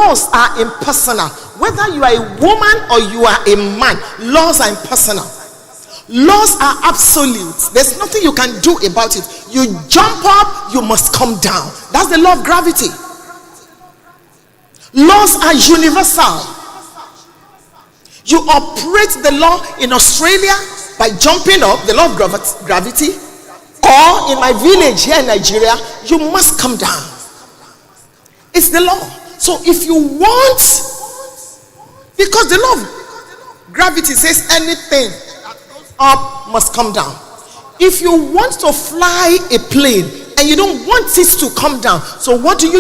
laws are impersonal. Whether you are a woman or you are a man, laws are impersonal. Laws are absolute. There's nothing you can do about it. You jump up, you must come down. That's the law of gravity. Laws are universal. You operate the law in Australia by jumping up, the law of gravity, or in my village here in Nigeria, you must come down. It's the law. So if you want, because the law of gravity says anything up must come down. If you want to fly a plane and you don't want it to come down, so what do?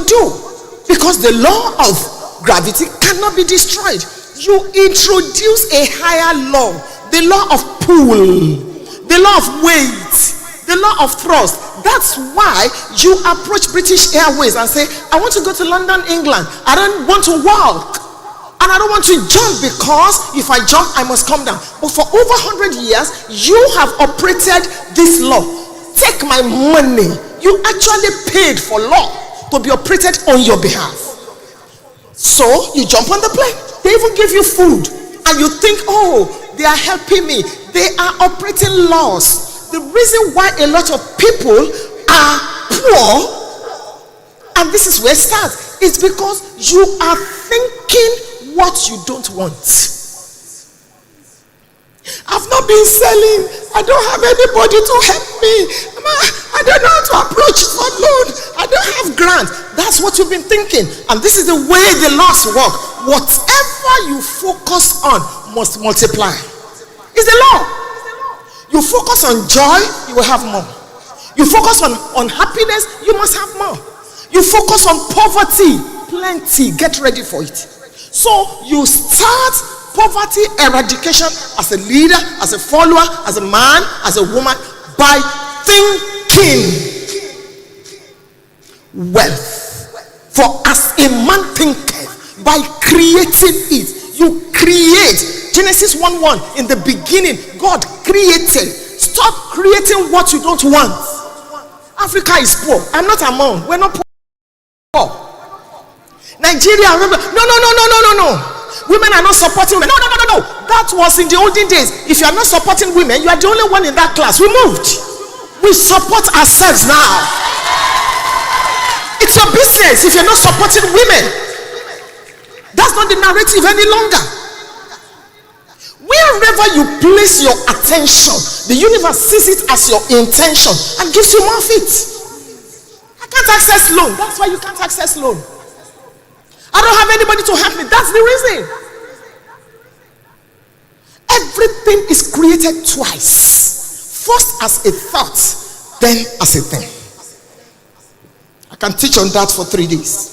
Because the law of gravity cannot be destroyed. You introduce a higher law, the law of pull, the law of weight, the law of thrust. That's why you approach British Airways and say, I want to go to London, England. I don't want to walk. And I don't want to jump, because if I jump, I must come down. But for over 100 years, you have operated this law. Take my money. You actually paid for law to be operated on your behalf. So you jump on the plane. They even give you food. And you think, oh, they are helping me. They are operating laws. The reason why a lot of people are poor, and this is where it starts, is because you are thinking what you don't want. I've not been selling. I don't have anybody to help me. I don't know how to approach for loan. I don't have grant. That's what you've been thinking. And this is the way the laws work. Whatever you focus on must multiply. It's the law. You focus on joy, you will have more. You focus on happiness, you must have more. You focus on poverty, plenty. Get ready for it. So you start poverty eradication as a leader, as a follower, as a man, as a woman, by thinking wealth. For as a man thinketh, by creating it, you create. Genesis 1:1, in the beginning, God created. Stop creating what you don't want. Africa is poor. I'm not among. We're not poor. Nigeria, remember, no. Women are not supporting women. No. That was in the olden days. If you are not supporting women, you are the only one in that class. We moved. We support ourselves now. It's your business if you're not supporting women. That's not the narrative any longer. Wherever you place your attention, the universe sees it as your intention and gives you more of it. I can't access loan. That's why you can't access loan. I don't have anybody to help me. That's the reason. Everything is created twice. First as a thought, then as a thing. I can teach on that for 3 days.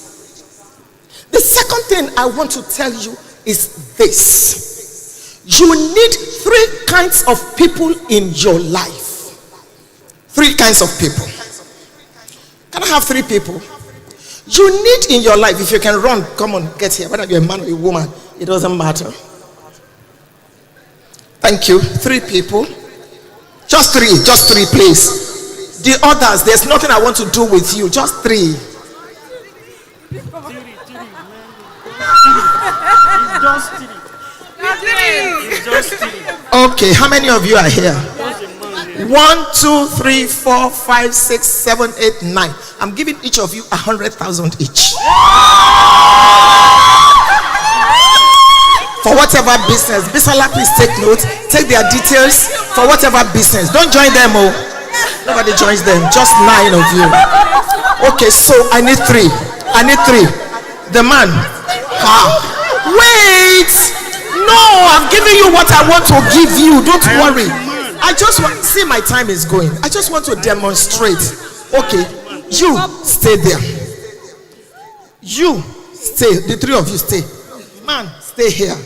The second thing I want to tell you is this. You need 3 kinds of people in your life. 3 kinds of people. Can I have 3 people? You need in your life, if you can run, come on, get here. Whether you're a man or a woman, it doesn't matter. Thank you. 3 people. Just 3, please. The others, there's nothing I want to do with you. Just 3. Okay, how many of you are here? 1, 2, 3, 4, 5, 6, 7, 8, 9. I'm giving each of you 100,000 each. For whatever business. Bisola, please take notes. Take their details for whatever business. Don't join them, oh. Nobody joins them. Just 9 of you. Okay, so I need 3. The man. Wait. No, I'm giving you what I want to give you. Don't worry. I just want, see, my time is going. I just want to demonstrate. Okay, you stay there. You stay. The 3 of you stay. Man, stay here.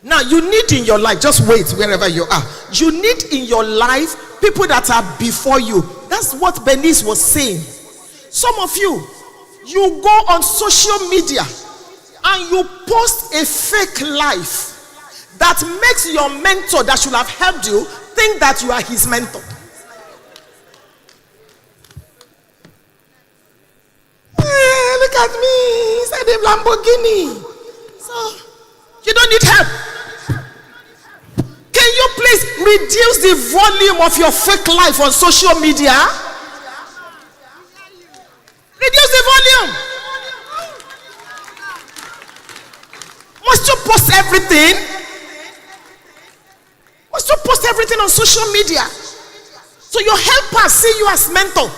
Now, you need in your life, just wait wherever you are. You need in your life people that are before you. That's what Bernice was saying. Some of you go on social media and you post a fake life that makes your mentor that should have helped you think that you are his mentor. Look look at me inside a Lamborghini. So, you don't need help. Can you please reduce the volume of your fake life on social media? Reduce the volume. Must you post everything? Must you post everything on social media? So your helpers see you as mentor.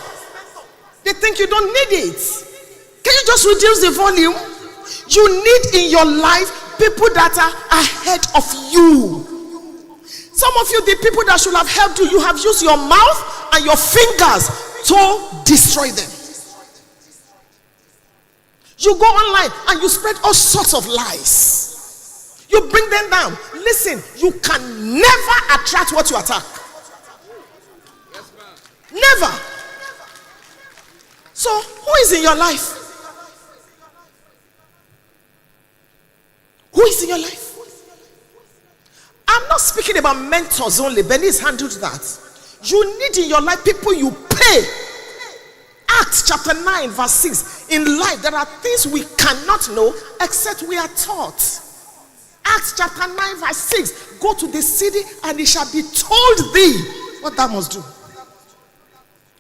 They think you don't need it. Can you just reduce the volume? You need in your life people that are ahead of you. Some of you, the people that should have helped you, you have used your mouth and your fingers to destroy them. You go online and you spread all sorts of lies. You bring them down. Listen, you can never attract what you attack. Never. So, who is in your life? Who is in your life? I'm not speaking about mentors only. Benny's handled that. You need in your life people you pay. Acts chapter 9 verse 6. In life there are things we cannot know except we are taught. Acts chapter 9 verse 6. Go to the city and it shall be told thee what thou must do.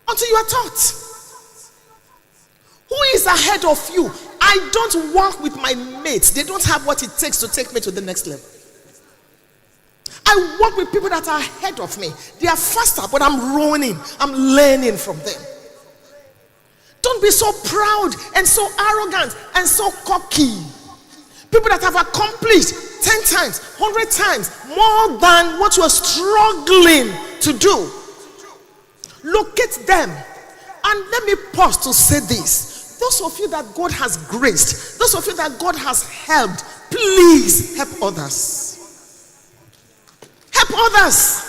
Until you are taught. Who is ahead of you? I don't work with my mates. They don't have what it takes to take me to the next level. I work with people that are ahead of me. They are faster, but I'm running. I'm learning from them. Don't be so proud and so arrogant and so cocky. People that have accomplished 10 times, 100 times more than what you are struggling to do. Locate them. And let me pause to say this. Those of you that God has graced, those of you that God has helped, please help others. Help others.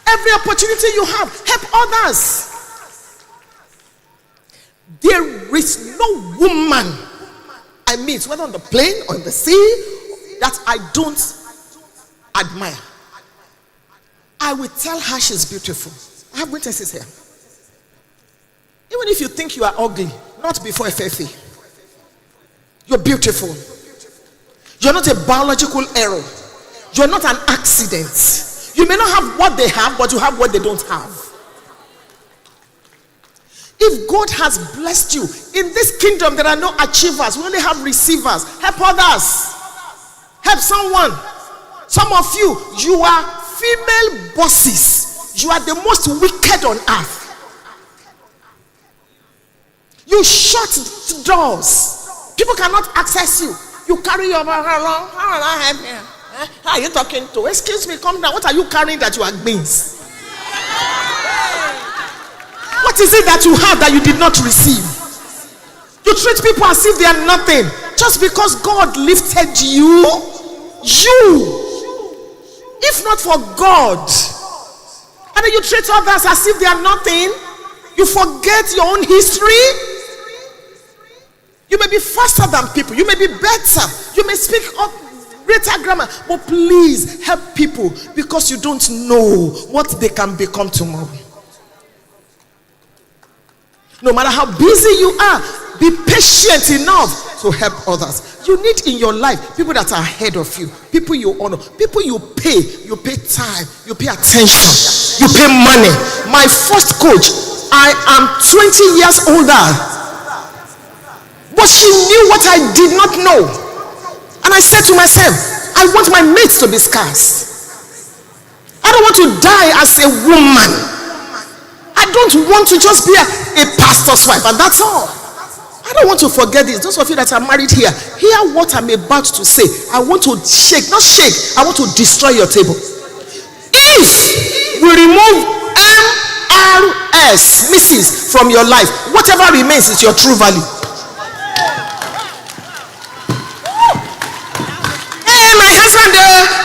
Every opportunity you have, help others. There is no woman I meet, whether on the plane or in the sea, that I don't admire. I will tell her she's beautiful. I have witnesses here. Even if you think you are ugly, not before FFA. You're beautiful. You're not a biological error. You're not an accident. You may not have what they have, but you have what they don't have. If God has blessed you, in this kingdom there are no achievers. We only have receivers. Help others. Help someone. Some of you, you are female bosses. You are the most wicked on earth. You shut doors. People cannot access you. You carry your bag along. How will I help you? How are you talking to? Excuse me, come down. What are you carrying that you are beans? What is it that you have that you did not receive? You treat people as if they are nothing. Just because God lifted you. If not for God. And then you treat others as if they are nothing. You forget your own history. You may be faster than people. You may be better. You may speak up greater grammar. But please help people, because you don't know what they can become tomorrow. No matter how busy you are, be patient enough to help others. You need in your life people that are ahead of you, people you honor, people you pay time, you pay attention, you pay money. My first coach, I am 20 years older, but she knew what I did not know. And I said to myself, I want my mates to be scarce. I don't want to die as a woman. I don't want to just be a pastor's wife, and that's all. I don't want to forget this. Those of you that are married here, hear what I'm about to say. I want to shake, not shake, I want to destroy your table. If we remove MRS, Mrs. from your life, whatever remains is your true value.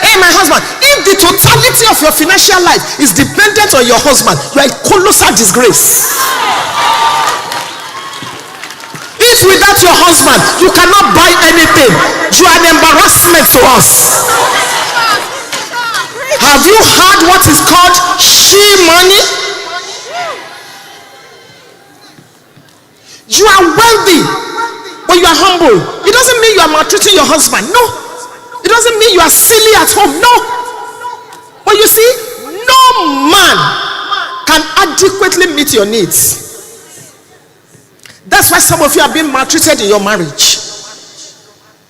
Hey my husband, if the totality of your financial life is dependent on your husband, you are a colossal disgrace. If without your husband you cannot buy anything, you are an embarrassment to us. Have you heard what is called she money? You are wealthy, but you are humble. It doesn't mean you are maltreating your husband. No. It doesn't mean you are silly at home. No. But you see, no man can adequately meet your needs. That's why some of you are being maltreated in your marriage,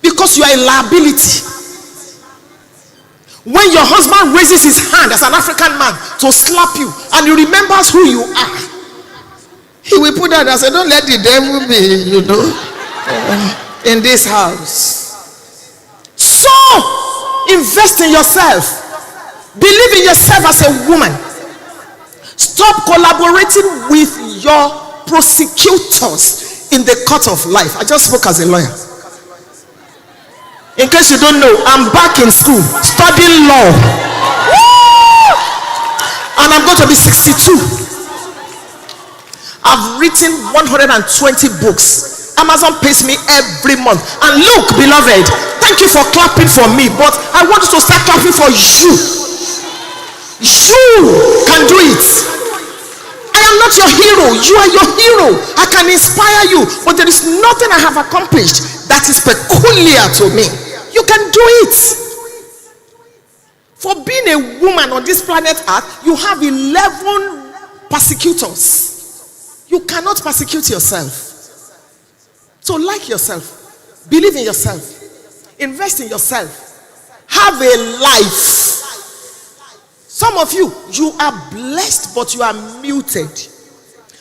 because you are a liability. When your husband raises his hand as an African man to slap you and he remembers who you are, he will put that and say, don't let the devil be, in this house. So invest in yourself. Believe in yourself as a woman. Stop collaborating with your prosecutors in the court of life. I just spoke as a lawyer. In case you don't know, I'm back in school studying law. Woo! And I'm going to be 62. I've written 120 books. Amazon pays me every month. And look, beloved, thank you for clapping for me, but I want you to start clapping for you. You can do it. I am not your hero. You are your hero. I can inspire you, but there is nothing I have accomplished that is peculiar to me. You can do it. For being a woman on this planet Earth, you have 11 persecutors. You cannot persecute yourself. So like yourself. Believe in yourself. Invest in yourself. Have a life. Some of you, you are blessed, but you are muted.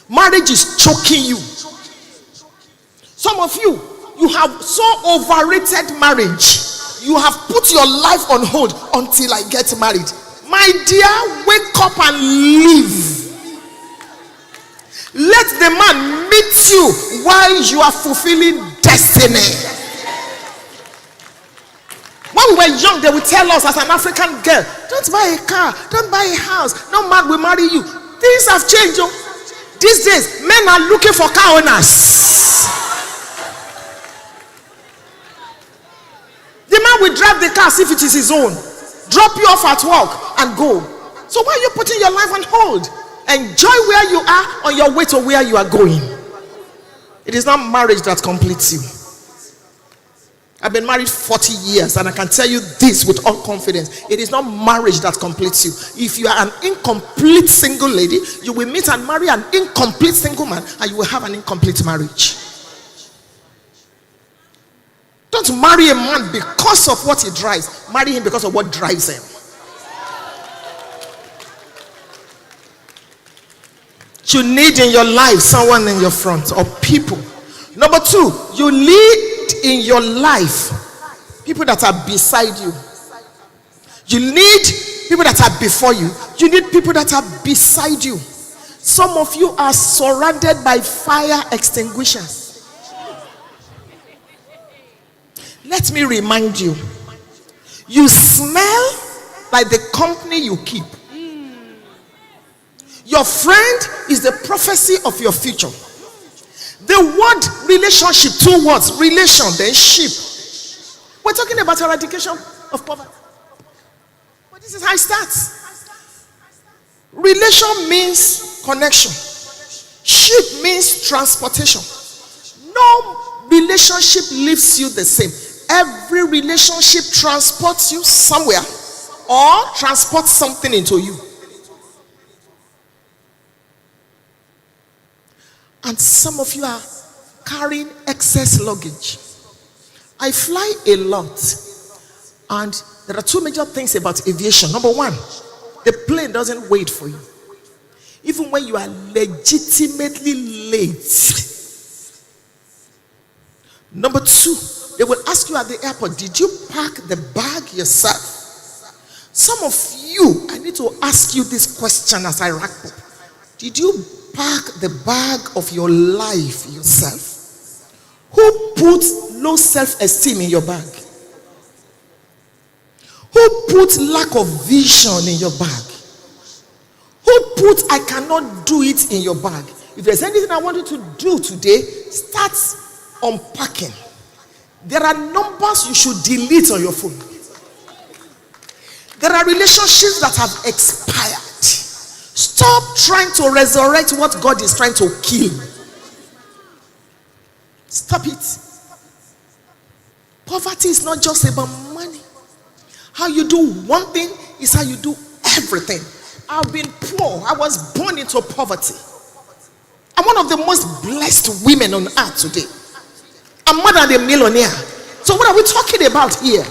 Marriage is choking you. Some of you, you have so overrated marriage. You have put your life on hold until I get married. My dear, wake up and live. Let the man meet you while you are fulfilling destiny. When we were young, they would tell us as an African girl, don't buy a car, don't buy a house, no man will marry you. Things have changed. These days, men are looking for car owners. The man will drive the car as if it is his own, drop you off at work and go. So why are you putting your life on hold? Enjoy where you are on your way to where you are going. It is not marriage that completes you. I've been married 40 years and I can tell you this with all confidence. It is not marriage that completes you. If you are an incomplete single lady, you will meet and marry an incomplete single man and you will have an incomplete marriage. Don't marry a man because of what he drives. Marry him because of what drives him. You need in your life someone in your front or people. Number 2, you lead in your life people that are beside you. You need people that are before you. You need people that are beside you. Some of you are surrounded by fire extinguishers. Let me remind you, you smell like the company you keep. Your friend is the prophecy of your future. The word relationship, 2 words, relation, then ship. We're talking about eradication of poverty. But this is how it starts. Relation means connection. Ship means transportation. No relationship leaves you the same. Every relationship transports you somewhere or transports something into you. And some of you are carrying excess luggage. I fly a lot. And there are 2 major things about aviation. Number 1, the plane doesn't wait for you. Even when you are legitimately late. Number 2, they will ask you at the airport, did you pack the bag yourself? Some of you, I need to ask you this question as I wrap up. Did you pack the bag of your life yourself? Who put low self-esteem in your bag? Who put lack of vision in your bag? Who put I cannot do it in your bag? If there's anything I want you to do today, start unpacking. There are numbers you should delete on your phone. There are relationships that have expired. Stop trying to resurrect what God is trying to kill. Stop it. Poverty is not just about money. How you do one thing is how you do everything. I've been poor. I was born into poverty. I'm one of the most blessed women on earth today. I'm more than a millionaire. So what are we talking about here?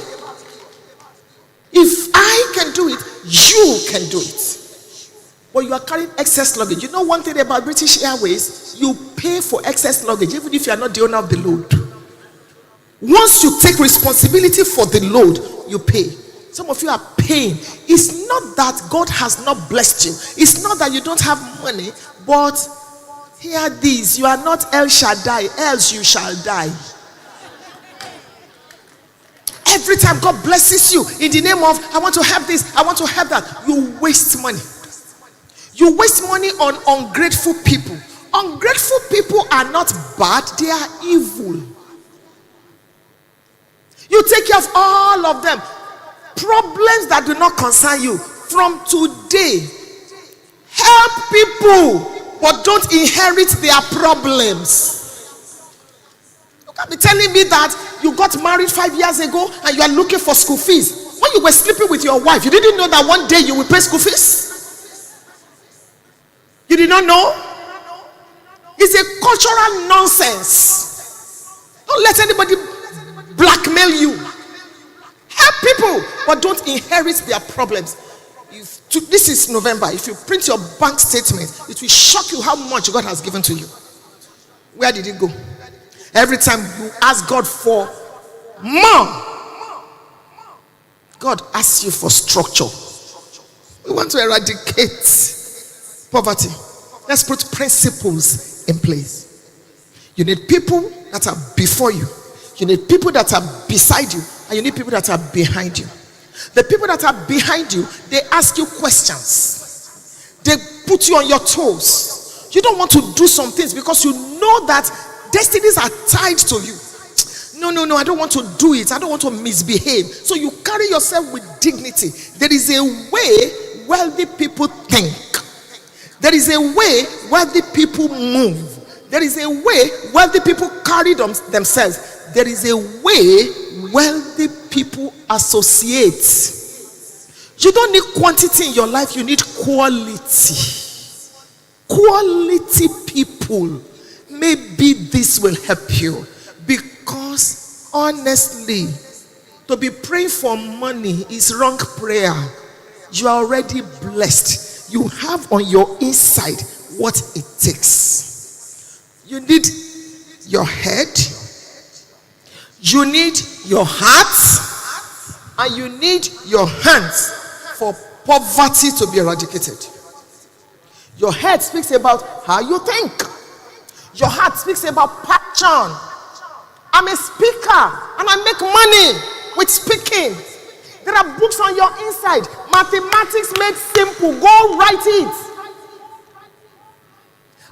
If I can do it, you can do it. But you are carrying excess luggage. You know one thing about British Airways? You pay for excess luggage even if you are not the owner of the load. Once you take responsibility for the load, you pay. Some of you are paying. It's not that God has not blessed you. It's not that you don't have money. But hear this. You are not El Shaddai, else you shall die. Every time God blesses you in the name of, I want to have this, I want to have that, you waste money. You waste money on ungrateful people. Ungrateful people are not bad, they are evil. You take care of all of them. Problems that do not concern you. From today, help people, but don't inherit their problems. You can't be telling me that you got married 5 years ago and you are looking for school fees. When you were sleeping with your wife, you didn't know that one day you will pay school fees? You did not know? It's a cultural nonsense. Don't let anybody blackmail you. Help people, but don't inherit their problems. This is November. If you print your bank statement, it will shock you how much God has given to you. Where did it go? Every time you ask God for more, God asks you for structure. We want to eradicate poverty. Let's put principles in place. You need people that are before you. You need people that are beside you. And you need people that are behind you. The people that are behind you, they ask you questions. They put you on your toes. You don't want to do some things because you know that destinies are tied to you. No, I don't want to do it. I don't want to misbehave. So you carry yourself with dignity. There is a way wealthy people think. There is a way wealthy people move. There is a way wealthy people carry themselves. There is a way wealthy people associate. You don't need quantity in your life, you need quality. Quality people. Maybe this will help you. Because honestly, to be praying for money is wrong prayer. You are already blessed. You have on your inside what it takes. You need your head, you need your heart, and you need your hands for poverty to be eradicated. Your head speaks about how you think. Your heart speaks about passion. I'm a speaker and I make money with speaking. There are books on your inside. Mathematics made simple. Go write it.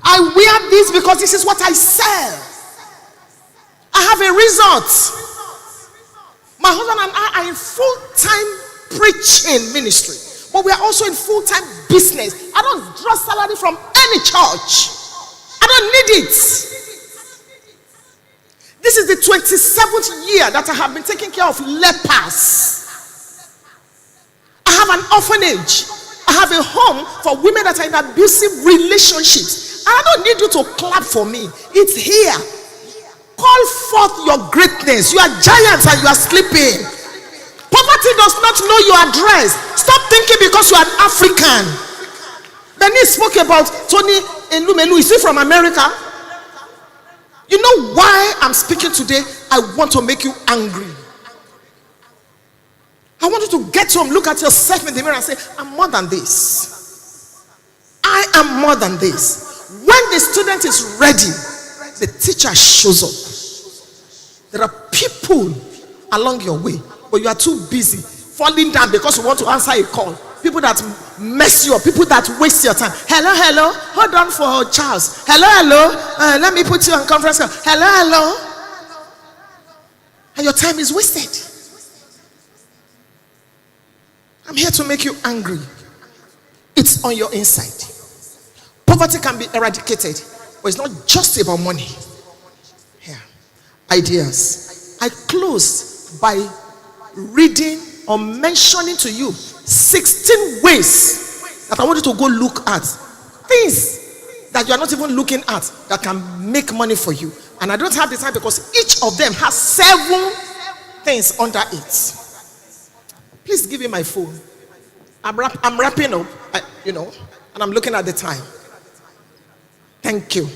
I wear this because this is what I sell. I have a result. My husband and I are in full-time preaching ministry, but we are also in full-time business. I don't draw salary from any church. I don't need it. This is the 27th year that I have been taking care of lepers. I have an orphanage. I have a home for women that are in abusive relationships. I don't need you to clap for me. It's here. Call forth your greatness. You are giants and you are sleeping. Poverty does not know your address. Stop thinking because you are an African. Benny spoke about Tony Elumelu. Is he from America? You know why I'm speaking today? I want to make you angry. I want you to get home, look at yourself in the mirror and say, I'm more than this. I am more than this. When the student is ready, the teacher shows up. There are people along your way, but you are too busy falling down because you want to answer a call. People that mess you up, people that waste your time. Hello, hold on for Charles. Hello, let me put you on conference call. Hello, and your time is wasted. I'm here to make you angry. It's on your inside. Poverty can be eradicated, but it's not just about money. Here, ideas. I close by reading or mentioning to you 16 ways that I want you to go look at. Things that you are not even looking at that can make money for you. And I don't have the time because each of them has 7 things under it. Please give me my phone. I'm wrapping up, and I'm looking at the time. Thank you.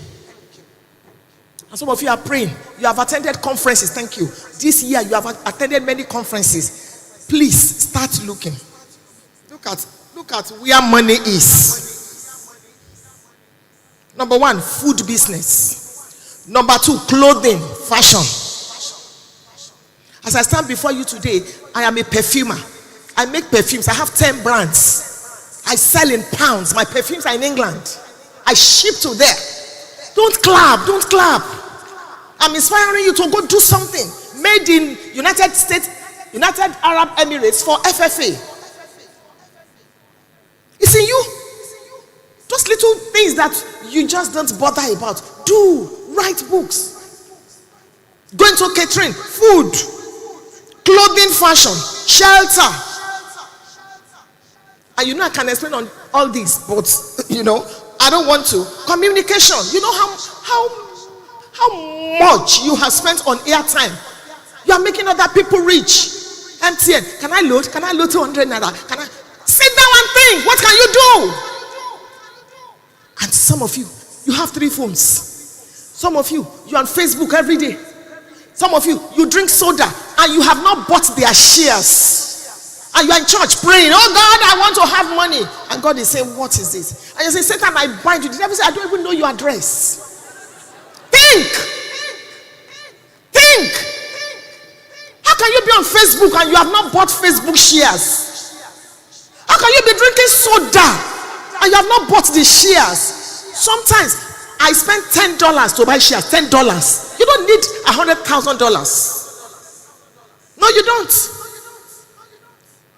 And some of you are praying. You have attended conferences. Thank you. This year you have attended many conferences. Please start looking. Look at where money is. Number 1, food business. Number 2, clothing, fashion. As I stand before you today, I am a perfumer. I make perfumes. I have 10 brands. I sell in pounds. My perfumes are in England. I ship to there. Don't clap. I'm inspiring you to go do something made in United Arab Emirates for FFA. It's in you. Those little things that you just don't bother about. Write books. Go into catering, food, clothing, fashion, shelter. And I can explain on all these, but I don't want to. Communication. You know how much you have spent on airtime. You are making other people rich. MTN, can I load 200 naira? Can I sit down and think? What can you do? And some of you have 3 phones. Some of you are on Facebook every day. Some of you drink soda and you have not bought their shares. And you are in church praying, oh God, I want to have money. And God is saying, what is this? And you say, Satan, I bind you. The devil says, I don't even know your address. Think. How can you be on Facebook and you have not bought Facebook shares? How can you be drinking soda and you have not bought the shares? Sometimes I spend $10 to buy shares. $10. You don't need $100,000. No, you don't.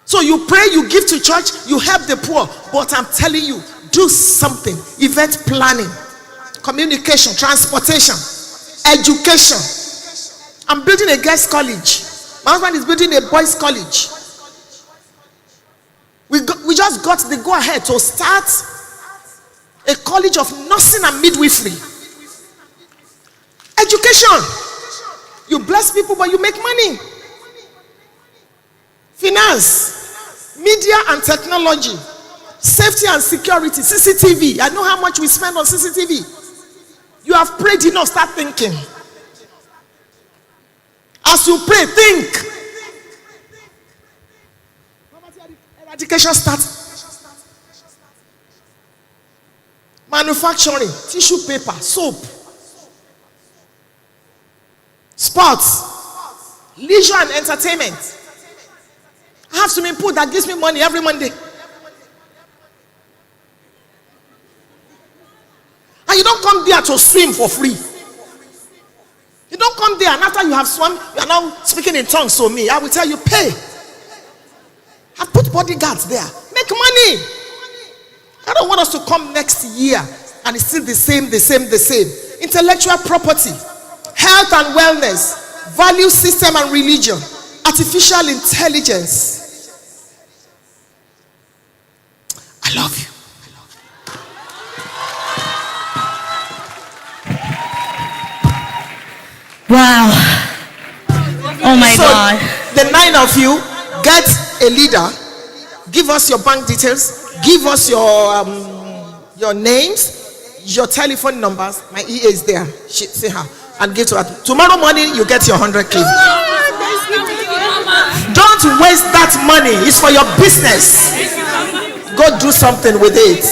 So you pray, you give to church, you help the poor. But I'm telling you, do something. Event planning, communication, transportation, education. I'm building a girls' college. My husband is building a boys' college. We just got the go-ahead to start a college of nursing and midwifery. Education. You bless people, but you make money. Finance, media and technology, safety and security, CCTV. I know how much we spend on CCTV. You have prayed enough, start thinking. As you pray, think. Eradication starts. Manufacturing, tissue paper, soap, sports, leisure and entertainment. I have swimming pool that gives me money every Monday. And you don't come there to swim for free. You don't come there and after you have swum, you are now speaking in tongues to me. I will tell you, pay. I put bodyguards there. Make money. I don't want us to come next year and it's still the same. Intellectual property, health and wellness, value system and religion, artificial intelligence. I love you. Wow. Oh my God. The 9 of you, get a leader. Give us your bank details. Give us your names, your telephone numbers. My EA is there. See her. And give to her. Tomorrow morning, you get your 100K. Don't waste that money. It's for your business. Go do something with it.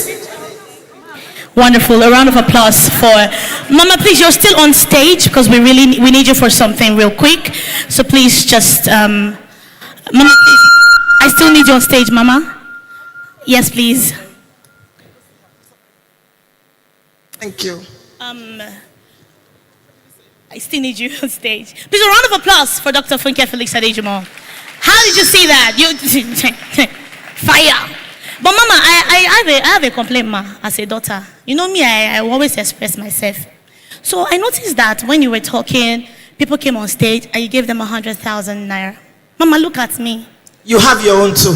Wonderful. A round of applause for Mama. Please, you're still on stage because we need you for something real quick. So please just Mama, please. I still need you on stage, Mama. Yes, please. Thank you. I still need you on stage. Please, a round of applause for Dr. Funke Felix Adejimo. How did you see that? You fire. But Mama, I have a complaint, Ma, as a daughter. You know me, I always express myself. So I noticed that when you were talking, People came on stage and you gave them 100,000 naira. Mama, look at me. You have your own too.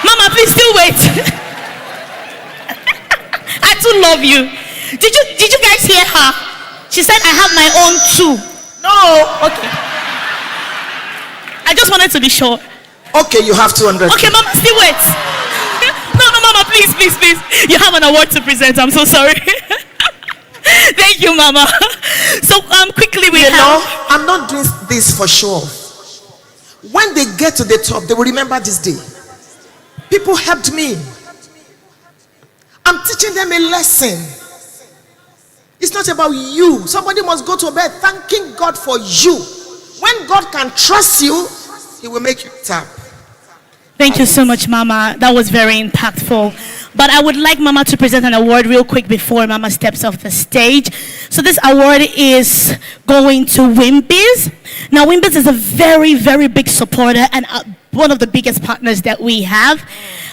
Mama, please still wait. I too love you. Did you guys hear her? She said I have my own too. No. Okay. I just wanted to be sure. Okay, you have 200. Okay, Mama, still wait. No, Mama, please. You have an award to present. I'm so sorry. Thank you, Mama. So, quickly we I'm not doing this for sure. When they get to the top, they will remember this day. People helped me. I'm teaching them a lesson. It's not about you. Somebody must go to bed thanking God for you. When God can trust you, He will make you tap. Thank you so much, Mama. That was very impactful. But I would like Mama to present an award real quick before Mama steps off the stage. So this award is going to Wimbiz. Now, Wimbiz is a very, very big supporter and one of the biggest partners that we have.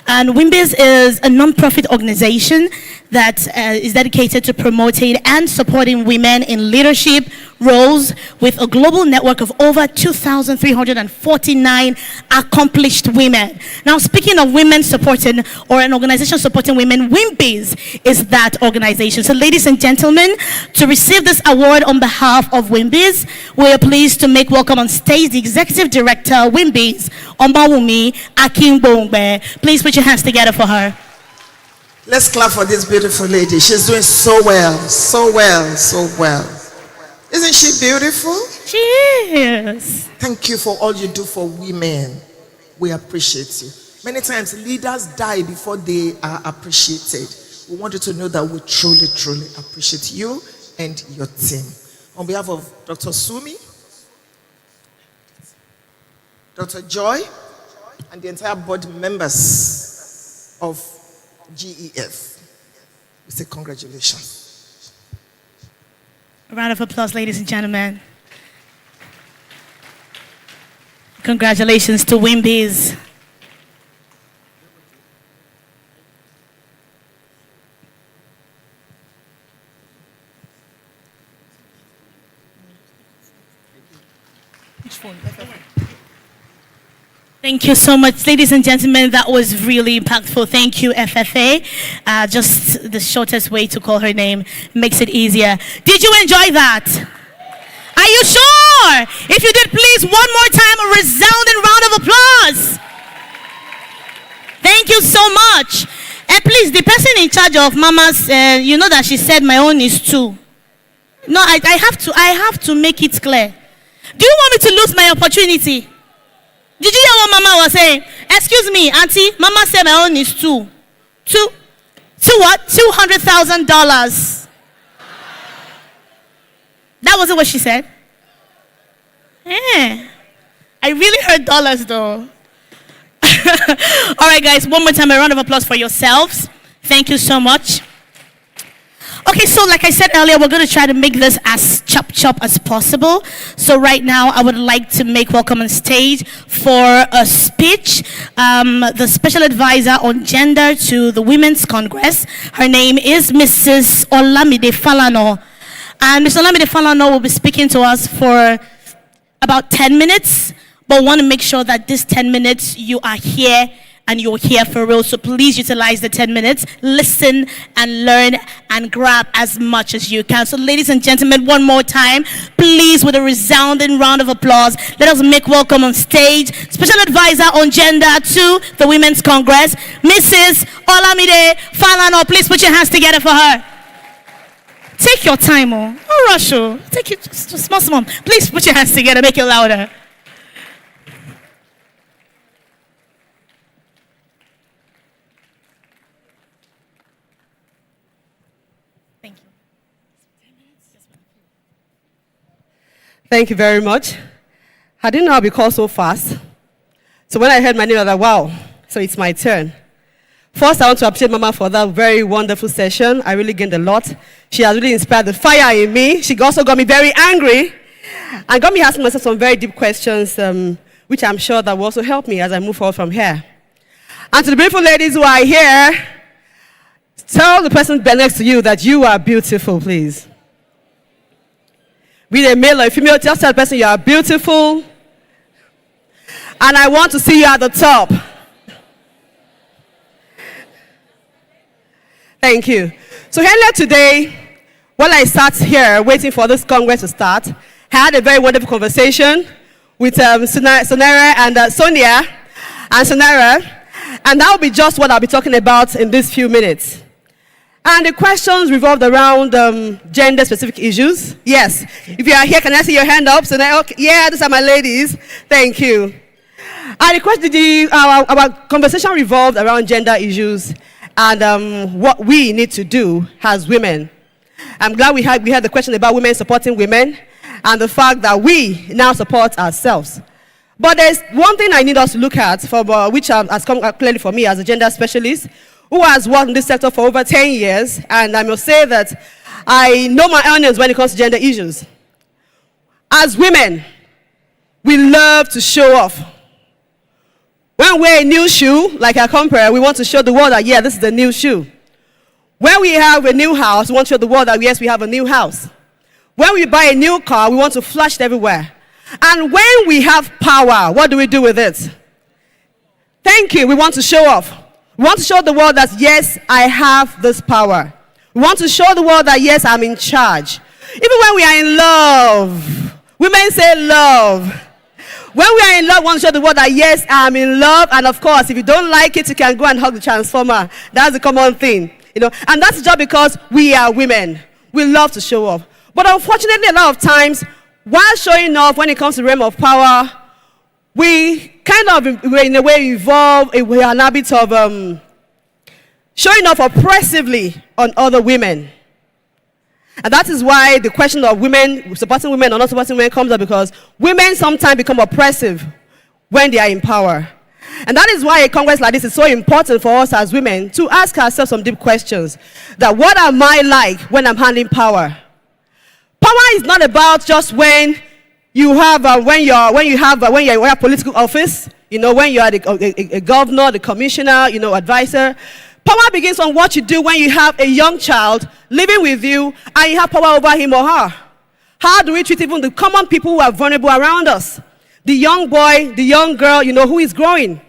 And Wimbiz is a non-profit organization that is dedicated to promoting and supporting women in leadership roles with a global network of over 2,349 accomplished women. Now, speaking of women supporting or an organization supporting women, Wimbiz is that organization. So, ladies and gentlemen, to receive this award on behalf of Wimbiz, we are pleased to make welcome on stage the Executive Director, Wimbiz, Ombawumi Akingbongbe. Please put your hands together for her. Let's clap for this beautiful lady. She's doing so well, so well, so well. Isn't she beautiful? She is. Thank you for all you do for women. We appreciate you. Many times leaders die before they are appreciated. We want you to know that we truly, truly appreciate you and your team. On behalf of Dr. Sumi, Dr. Joy, and the entire board members of GEF, we say congratulations. A round of applause, ladies and gentlemen. Congratulations to Wimbiz. Which phone? Thank you so much, ladies and gentlemen. That was really impactful. Thank you, FFA. Just the shortest way to call her name makes it easier. Did you enjoy that? Are you sure? If you did, please, one more time, a resounding round of applause. Thank you so much. And please, the person in charge of Mama's, you know that she said my own is 2. No, I have to make it clear. Do you want me to lose my opportunity? Did you hear what Mama was saying? Excuse me, Auntie. Mama said my own is 2. 2 what? $200,000. That wasn't what she said. Yeah. I really heard dollars though. All right, guys. One more time, a round of applause for yourselves. Thank you so much. Okay, so like I said earlier, we're going to try to make this as chop as possible. So right now, I would like to make welcome on stage for a speech, the special advisor on gender to the Women's Congress. Her name is Mrs. Olamide Falano. And Mrs. Olamide Falano will be speaking to us for about 10 minutes. But we want to make sure that this 10 minutes you are here and you're here for real. So please utilize the 10 minutes. Listen and learn and grab as much as you can. So ladies and gentlemen, one more time, please, with a resounding round of applause, let us make welcome on stage Special Advisor on Gender to the Women's Congress, Mrs. Olamide Falano. Please put your hands together for her. Take your time, oh. No rush, oh. Take it just small. Please put your hands together, make it louder. Thank you very much. I didn't know I'd be called so fast. So when I heard my name, I was like, wow, so it's my turn. First, I want to appreciate Mama for that very wonderful session. I really gained a lot. She has really inspired the fire in me. She also got me very angry and got me asking myself some very deep questions, which I'm sure that will also help me as I move forward from here. And to the beautiful ladies who are here, tell the person next to you that you are beautiful, please. Be a male or a female, just tell the person you are beautiful. And I want to see you at the top. Thank you. So earlier today, while I sat here waiting for this Congress to start, I had a very wonderful conversation with Sonara and Sonia and Sonara. And that will be just what I'll be talking about in these few minutes. And the questions revolved around gender-specific issues. Yes. If you are here, can I see your hand up? Sonara, okay. Yeah, these are my ladies. Thank you. And the question, our conversation revolved around gender issues and what we need to do as women. I'm glad we had the question about women supporting women and the fact that we now support ourselves. But there's one thing I need us to look at, which has come clearly for me as a gender specialist, who has worked in this sector for over 10 years, and I must say that I know my onions when it comes to gender issues. As women, we love to show off. When we wear a new shoe, like our compare, we want to show the world that, yeah, this is the new shoe. When we have a new house, we want to show the world that, yes, we have a new house. When we buy a new car, we want to flash it everywhere. And when we have power, what do we do with it? Thank you. We want to show off. We want to show the world that, yes, I have this power. We want to show the world that, yes, I'm in charge. Even when we are in love, women say love. When we are in love, we want to show the world that, yes, I'm in love. And of course, if you don't like it, you can go and hug the transformer. That's the common thing. And that's just because we are women. We love to show off. But unfortunately, a lot of times, while showing off when it comes to the realm of power, we kind of, in a way, evolve an habit of showing off oppressively on other women. And that is why the question of women, supporting women or not supporting women comes up, because women sometimes become oppressive when they are in power. And that is why a Congress like this is so important for us as women to ask ourselves some deep questions. That what am I like when I'm handling power? Power is not about just when you have when you're in a political office, when you are a governor, the commissioner, advisor. Power begins on what you do when you have a young child living with you and you have power over him or her. How do we treat even the common people who are vulnerable around us? The young boy, the young girl, who is growing.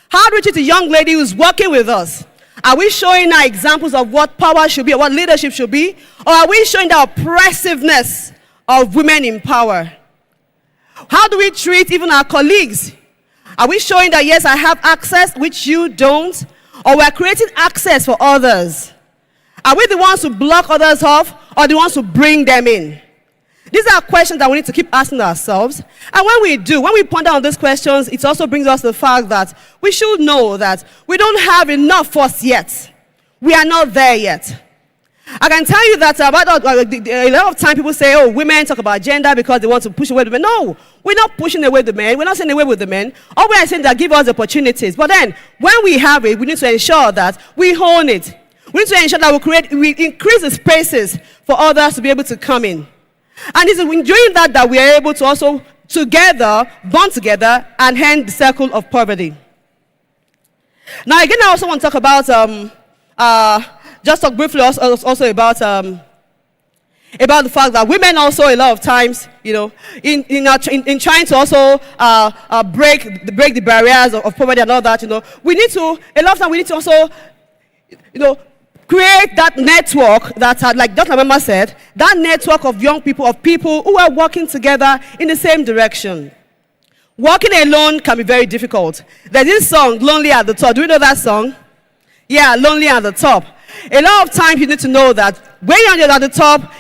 How do we treat the young lady who's working with us? Are we showing our examples of what power should be or what leadership should be? Or are we showing the oppressiveness of women in power? How do we treat even our colleagues? Are we showing that, yes, I have access, which you don't? Or we're creating access for others? Are we the ones who block others off or the ones who bring them in? These are questions that we need to keep asking ourselves. And when we ponder on these questions, it also brings us to the fact that we should know that we don't have enough force yet. We are not there yet. I can tell you that a lot of time people say, oh, women talk about gender because they want to push away the men. No, we're not pushing away the men. We're not saying away with the men. All we are saying that give us opportunities. But then, when we have it, we need to ensure that we own it. We need to ensure that we increase the spaces for others to be able to come in. And it's in doing that we are able to also bond together, and end the circle of poverty. Now, again, I also want to talk about, just talk briefly also about the fact that women also, a lot of times, in trying to also break the barriers of poverty and all that, a lot of times we need to also, create that network that, like Dr. Mama said, that network of young people, of people who are working together in the same direction. Walking alone can be very difficult. There's this song, Lonely at the Top. Do you know that song? Yeah, Lonely at the Top. A lot of times you need to know that when you're at the top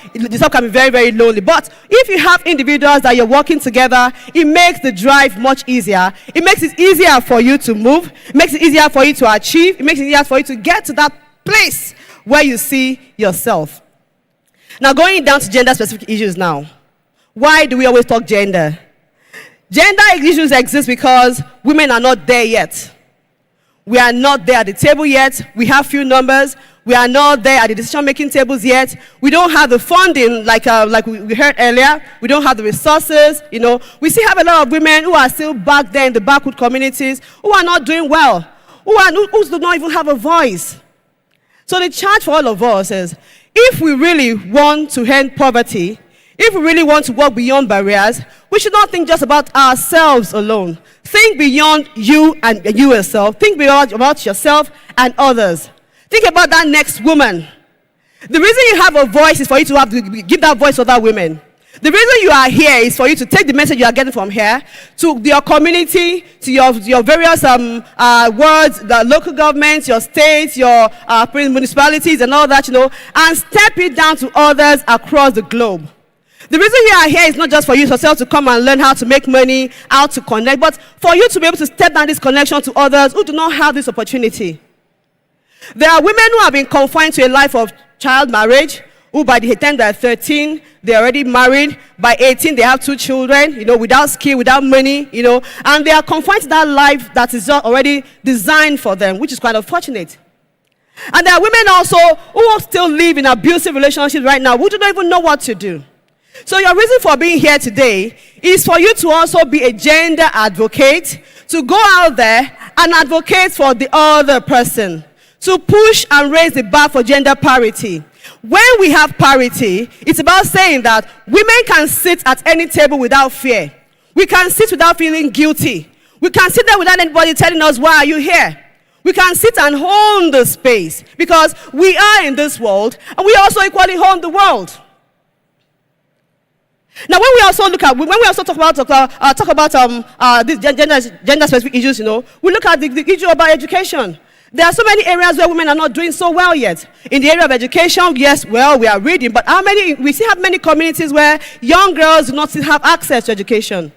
can be very, very lonely. But if you have individuals that you're working together, it makes the drive much easier. It makes it easier for you to move. It makes it easier for you to achieve. It makes it easier for you to get to that place where you see yourself. Now, going down to gender-specific issues now. Why do we always talk gender? Gender issues exist because women are not there yet. We are not there at the table yet. We have few numbers. We are not there at the decision-making tables yet. We don't have the funding like we heard earlier. We don't have the resources. We still have a lot of women who are still back there in the backward communities who are not doing well, who do not even have a voice. So the charge for all of us is, if we really want to end poverty, If we really want to walk beyond barriers, we should not think just about ourselves alone. Think beyond you and you yourself. Think beyond about yourself and others. Think about that next woman. The reason you have a voice is for you to have to give that voice to other women. The reason you are here is for you to take the message you are getting from here to your community, to your various wards, the local governments, your states, your municipalities and all that, and step it down to others across the globe. The reason you are here is not just for you yourself to come and learn how to make money, how to connect, but for you to be able to step down this connection to others who do not have this opportunity. There are women who have been confined to a life of child marriage, who by the time they're 13, they're already married. By 18, they have 2 children, without skill, without money, and they are confined to that life that is already designed for them, which is quite unfortunate. And there are women also who still live in abusive relationships right now, who do not even know what to do. So your reason for being here today is for you to also be a gender advocate, to go out there and advocate for the other person, to push and raise the bar for gender parity. When we have parity, it's about saying that women can sit at any table without fear. We can sit without feeling guilty. We can sit there without anybody telling us, why are you here? We can sit and own the space because we are in this world and we also equally own the world. Now, when we also talk about these gender specific issues, we look at the issue about education. There are so many areas where women are not doing so well yet. In the area of education, yes, well, we are reading, but we still have many communities where young girls do not still have access to education.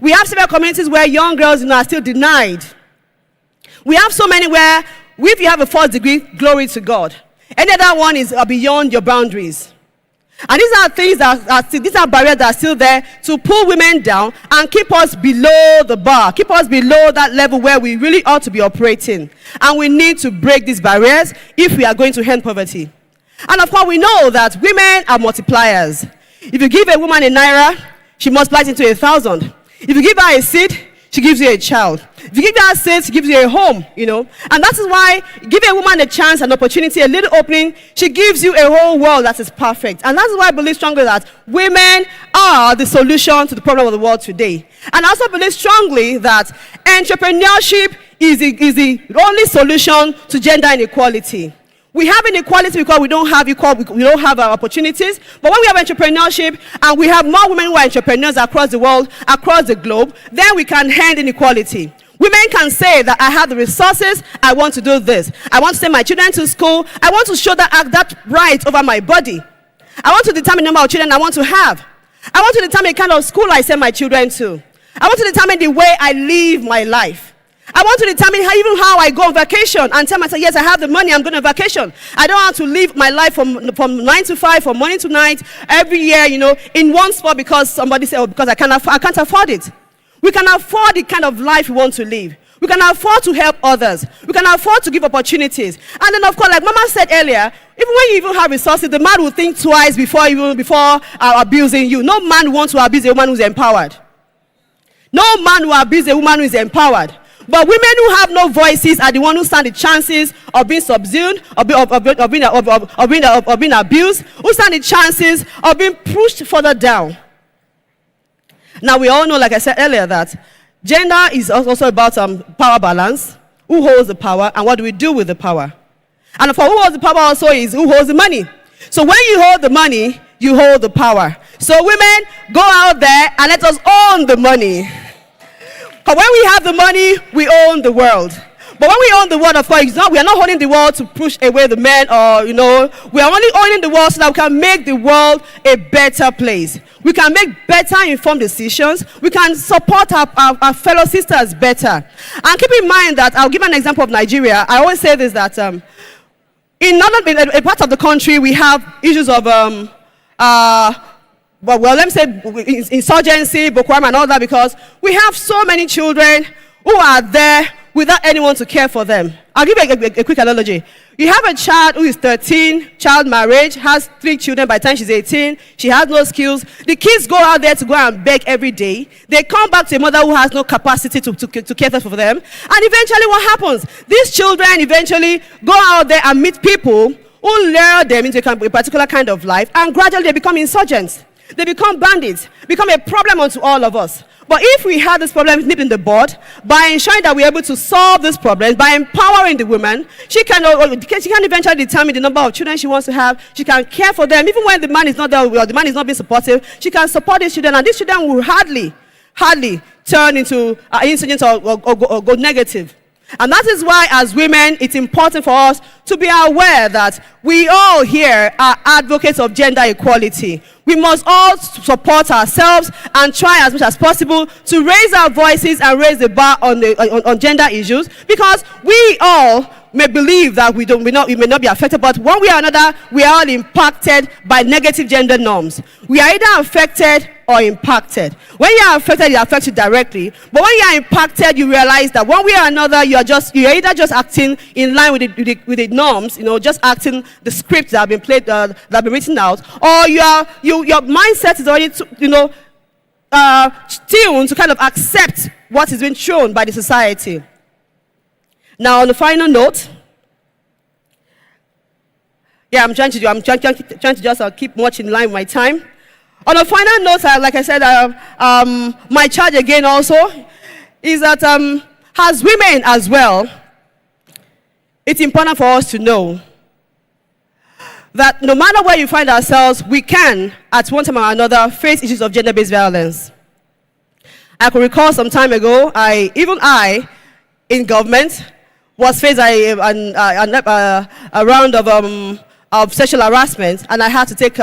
We have several communities where young girls are still denied. We have so many where, if you have a 4th degree, glory to God. Any other one is beyond your boundaries. And these are things these are barriers that are still there to pull women down and keep us below the bar, keep us below that level where we really ought to be operating. And we need to break these barriers if we are going to end poverty. And of course, we know that women are multipliers. If you give a woman a naira, she multiplies into 1,000. If you give her a seed, she gives you a child. If you give her a seed, she gives you a home, And that is why, give a woman a chance, an opportunity, a little opening, she gives you a whole world that is perfect. And that's why I believe strongly that women are the solution to the problem of the world today. And I also believe strongly that entrepreneurship is the only solution to gender inequality. We have inequality because we don't have our opportunities. But when we have entrepreneurship and we have more women who are entrepreneurs across the world, across the globe, then we can end inequality. Women can say that I have the resources, I want to do this. I want to send my children to school. I want to show that right over my body. I want to determine the number of children I want to have. I want to determine the kind of school I send my children to. I want to determine the way I live my life. I want to determine how I go on vacation and tell myself, yes, I have the money, I'm going on vacation. I don't have to live my life from 9 to 5, from morning to night, every year, in one spot because somebody said, because I can't afford it. We can afford the kind of life we want to live. We can afford to help others. We can afford to give opportunities. And then, of course, like Mama said earlier, even when you even have resources, the man will think twice before abusing you. No man wants to abuse a woman who's empowered. No man will abuse a woman who is empowered. But women who have no voices are the ones who stand the chances of being subsumed, of being abused, who stand the chances of being pushed further down. Now, we all know, like I said earlier, that gender is also about power balance. Who holds the power and what do we do with the power? And for who holds the power also is who holds the money. So when you hold the money, you hold the power. So women, go out there and let us own the money. But when we have the money, we own the world. But when we own the world, of course, we are not owning the world to push away the men or, we are only owning the world so that we can make the world a better place. We can make better informed decisions. We can support our fellow sisters better. And keep in mind that, I'll give an example of Nigeria. I always say this, that in a part of the country, we have issues of let me say insurgency, Boko Haram and all that, because we have so many children who are there without anyone to care for them. I'll give you a quick analogy. You have a child who is 13, child marriage, has 3 children by the time she's 18, she has no skills. The kids go out there to go and beg every day. They come back to a mother who has no capacity to care for them. And eventually what happens? These children eventually go out there and meet people who lure them into a particular kind of life, and gradually they become insurgents. They become bandits, become a problem unto all of us. But if we had this problem nipped in the bud, by ensuring that we're able to solve this problem, by empowering the woman, she can eventually determine the number of children she wants to have. She can care for them. Even when the man is not there or the man is not being supportive, she can support these children, and these children will hardly turn into insurgents or go negative. And that is why, as women, it's important for us to be aware that we all here are advocates of gender equality. We must all support ourselves and try as much as possible to raise our voices and raise the bar on gender issues, because we all may believe that we may not be affected, but one way or another, we are all impacted by negative gender norms. We are either affected or impacted. When you are affected, it affects you directly. But when you are impacted, you realize that one way or another, you are either just acting in line with the norms, just acting the scripts that have been played, that have been written out, or your mindset is already, tuned to kind of accept what is being shown by the society. Now, on the final note, I'm trying to just keep much in line with my time. On a final note, like I said, my charge again also is that as women as well, it's important for us to know that no matter where you find ourselves, we can, at one time or another, face issues of gender-based violence. I could recall some time ago, I, in government, was faced a round of sexual harassment, and I had to take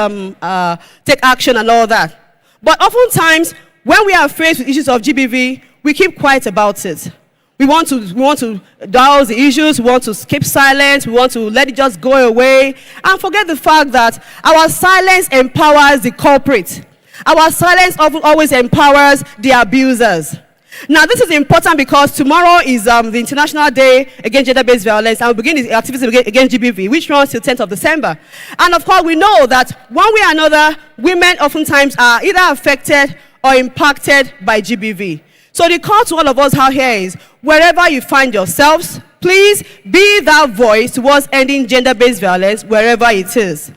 action and all that. But oftentimes, when we are faced with issues of GBV, we keep quiet about it. We want to douse the issues, we want to keep silent, we want to let it just go away, and forget the fact that our silence empowers the culprit. Our silence often always empowers the abusers. Now, this is important because tomorrow is the International Day Against Gender-Based Violence, and we'll begin the activities against GBV, which runs till 10th of December. And of course, we know that one way or another, women oftentimes are either affected or impacted by GBV. So the call to all of us out here is, wherever you find yourselves, please be that voice towards ending gender-based violence wherever it is.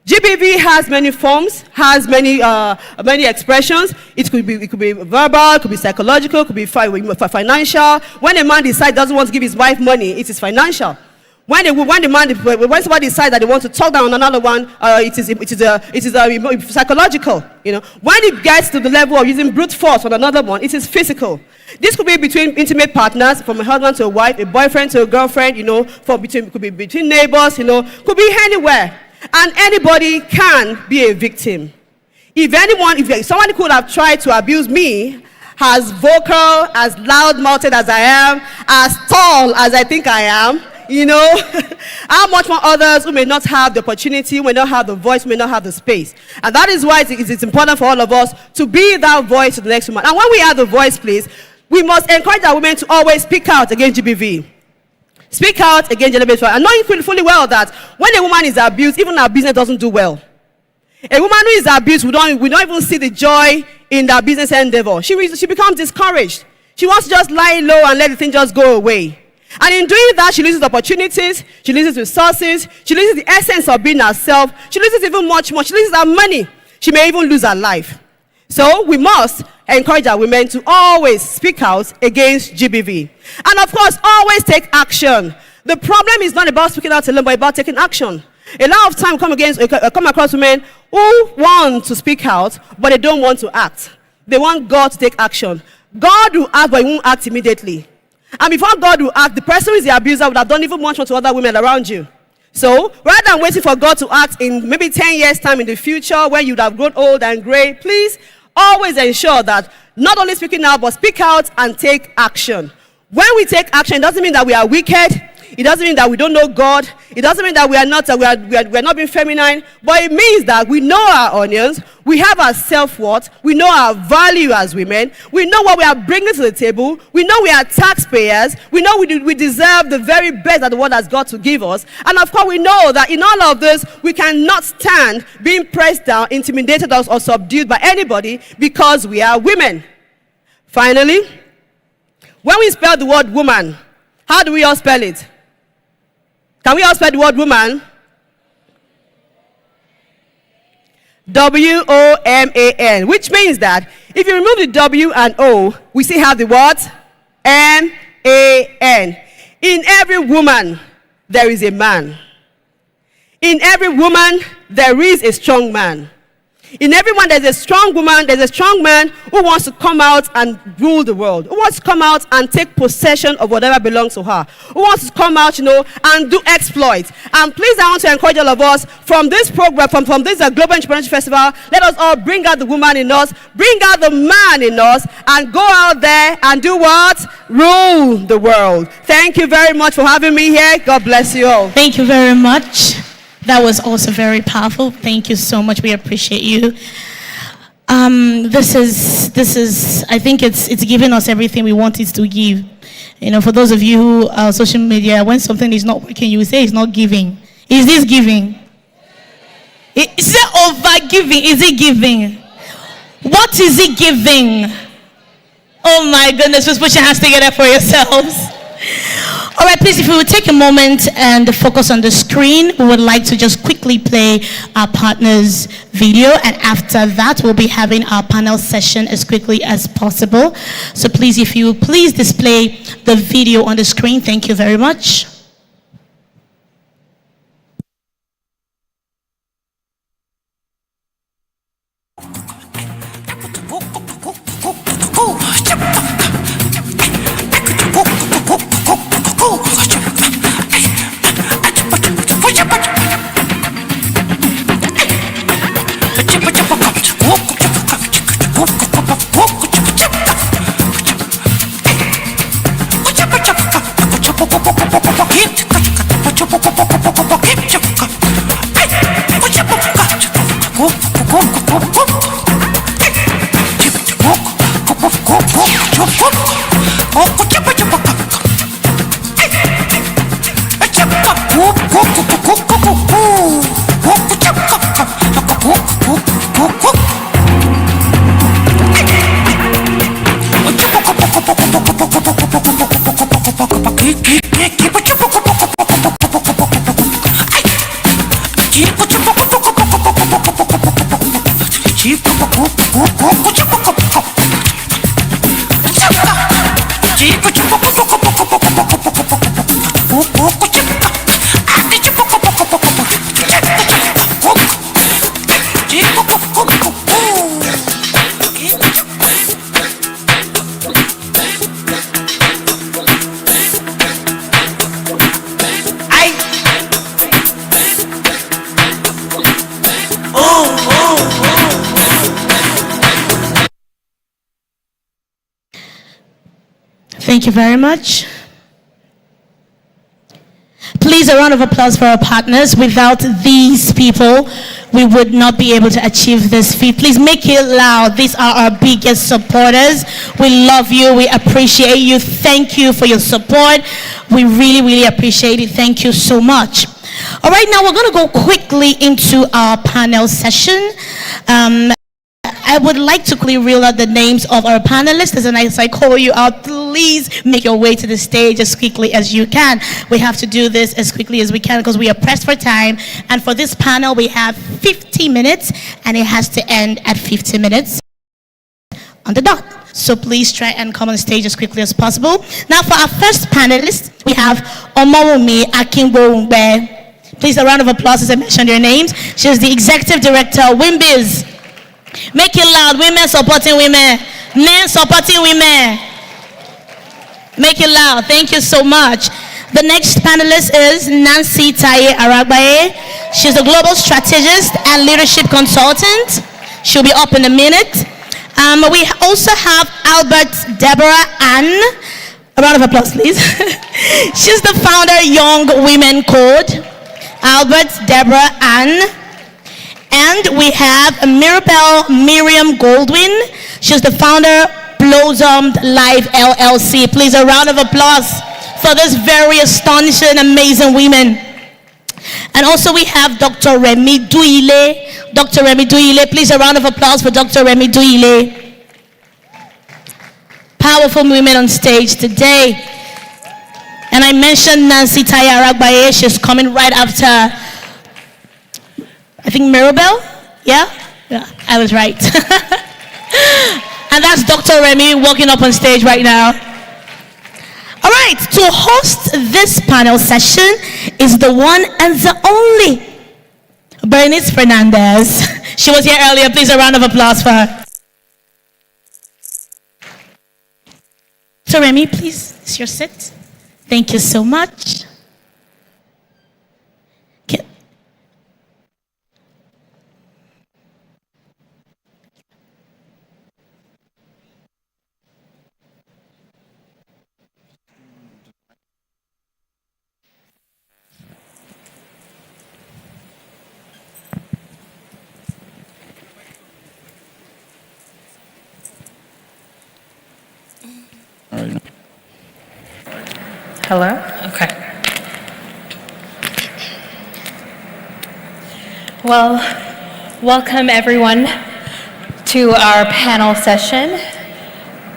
GBV has many forms, has many expressions. It could be verbal, it could be psychological, it could be financial. When a man decides doesn't want to give his wife money, it is financial. When somebody decides that they want to talk down on another one, it is psychological. When it gets to the level of using brute force on another one, it is physical. This could be between intimate partners, from a husband to a wife, a boyfriend to a girlfriend. Could be between neighbors. Could be anywhere. And anybody can be a victim. If someone could have tried to abuse me, as vocal, as loud-mouthed as I am, as tall as I think I am, how much more others who may not have the opportunity, who may not have the voice, who may not have the space. And that is why it's important for all of us to be that voice to the next woman. And when we are the voice, please, we must encourage our women to always speak out against GBV. Speak out against gender-based violence. And knowing fully well that when a woman is abused, even our business doesn't do well. A woman who is abused, we don't even see the joy in their business endeavor. She becomes discouraged. She wants to just lie low and let the thing just go away. And in doing that, she loses opportunities, she loses resources, she loses the essence of being herself, she loses even much more, she loses her money, she may even lose her life. So we must encourage our women to always speak out against GBV. And of course, always take action. The problem is not about speaking out alone, but about taking action. A lot of time come across women who want to speak out, but they don't want to act. They want God to take action. God will act, but he won't act immediately. And before God will act, the person who is the abuser would have done even much more to other women around you. So, rather than waiting for God to act in maybe 10 years' time in the future, when you would have grown old and gray, please always ensure that not only speaking out, but speak out and take action. When we take action, it doesn't mean that we are wicked. It doesn't mean that we don't know God. It doesn't mean that we are not being feminine. But it means that we know our onions. We have our self-worth. We know our value as women. We know what we are bringing to the table. We know we are taxpayers. We know we deserve the very best that the world has got to give us. And of course, we know that in all of this, we cannot stand being pressed down, intimidated, or subdued by anybody because we are women. Finally, when we spell the word woman, how do we all spell it? Can we all spell the word woman? W-O-M-A-N, which means that if you remove the W and O, we still have the what? M-A-N. In every woman, there is a man. In every woman, there is a strong man. In everyone, there's a strong woman, there's a strong man who wants to come out and rule the world, who wants to come out and take possession of whatever belongs to her, who wants to come out, and do exploits. And please, I want to encourage all of us from this program, from this Global Entrepreneurship Festival, let us all bring out the woman in us, bring out the man in us, and go out there and do what? Rule the world. Thank you very much for having me here. God bless you all. Thank you very much. That was also very powerful. Thank you so much. We appreciate you. This is. I think it's giving us everything we want it to give. For those of you who are social media, when something is not working, you will say it's not giving. Is this giving? Is it over giving? Is it giving? What is it giving? Oh my goodness! Just put your hands together for yourselves. All right, please, if we would take a moment and focus on the screen, we would like to just quickly play our partner's video, and after that, we'll be having our panel session as quickly as possible. So please, if you please display the video on the screen, thank you very much. Thank you very much. Please, a round of applause for our partners. Without these people, we would not be able to achieve this feat. Please make it loud. These are our biggest supporters. We love you. We appreciate you. Thank you for your support. We really, really appreciate it. Thank you so much. All right, now we're going to go quickly into our panel session. I would like to quickly reel out the names of our panelists. As I call you out, please make your way to the stage as quickly as you can. We have to do this as quickly as we can because we are pressed for time. And for this panel, we have 50 minutes, and it has to end at 50 minutes on the dot. So please try and come on stage as quickly as possible. Now, for our first panelist, we have Omowumi Akingbowumbe. Please, a round of applause as I mentioned your names. She is the Executive Director of WIMBIZ. Make it loud. Women supporting women. Men supporting women. Make it loud. Thank you so much. The next panelist is Nancy Taye Aragbaye. She's a global strategist and leadership consultant. She'll be up in a minute. We also have Albert Deborah Ann. A round of applause, please. She's the founder Young Women Code. Albert Deborah Ann. And we have Mirabelle Miriam Goldwyn. She's the founder Blossomed Life LLC. Please, a round of applause for this very astonishing, amazing women. And also we have Dr. Remy Douile. Dr. Remy Douile, please, a round of applause for Dr. Remy Douile. Powerful women on stage today. And I mentioned Nancy Taye Aragbaye. She's coming right after, I think, Mirabelle. Yeah? Yeah, I was right. And that's Dr. Remy walking up on stage right now. All right, to host this panel session is the one and the only Bernice Fernandez. She was here earlier. Please, a round of applause for her. So Remy, please, it's your seat. Thank you so much. Okay. Hello? Okay. Well, welcome everyone to our panel session.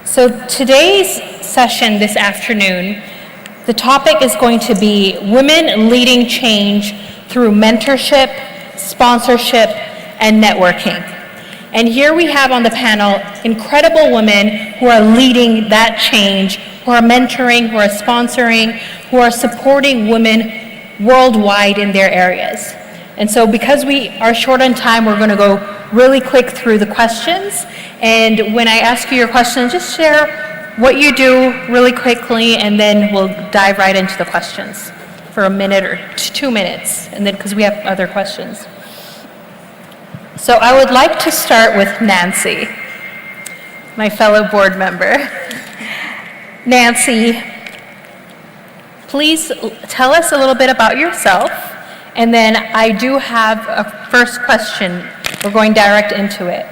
So today's session this afternoon, the topic is going to be women leading change through mentorship, sponsorship, and networking. And here we have on the panel incredible women who are leading that change, who are mentoring, who are sponsoring, who are supporting women worldwide in their areas. And so because we are short on time, we're going to go really quick through the questions. And when I ask you your questions, just share what you do really quickly, and then we'll dive right into the questions for a minute or 2 minutes, and then because we have other questions. So I would like to start with Nancy, my fellow board member. Nancy, please tell us a little bit about yourself, and then I do have a first question. We're going direct into it.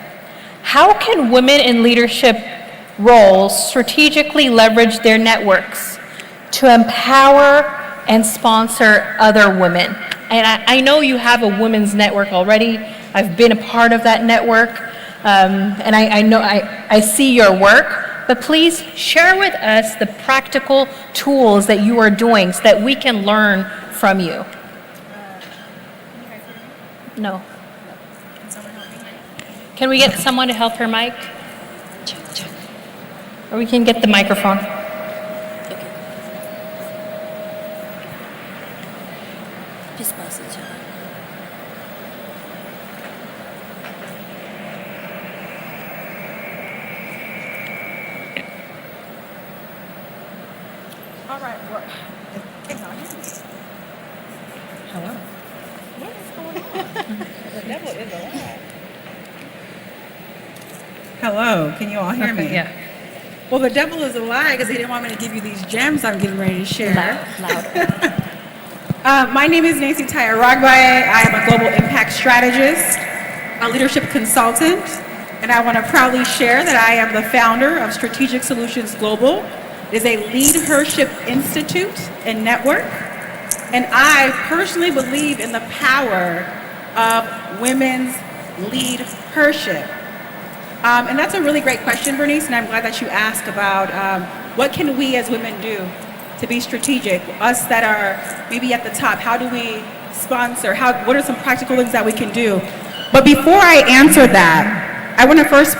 How can women in leadership roles strategically leverage their networks to empower and sponsor other women? And I know you have a women's network already. I've been a part of that network, and I know I see your work, but please share with us the practical tools that you are doing so that we can learn from you. No. Can we get someone to help her mic? Or we can get the microphone. All right. Hello. What is going on? The devil is alive. Hello. Can you all hear me? Yeah. Well, the devil is a lie because he didn't want me to give you these gems I'm getting ready to share. Louder. My name is Nancy Tayaragbaye. I am a global impact strategist, a leadership consultant, and I want to proudly share that I am the founder of Strategic Solutions Global. It is a leadership institute and network, and I personally believe in the power of women's leadership. And that's a really great question, Bernice, and I'm glad that you asked about what can we as women do to be strategic? Us that are maybe at the top, how do we sponsor? What are some practical things that we can do? But before I answer that, I want to first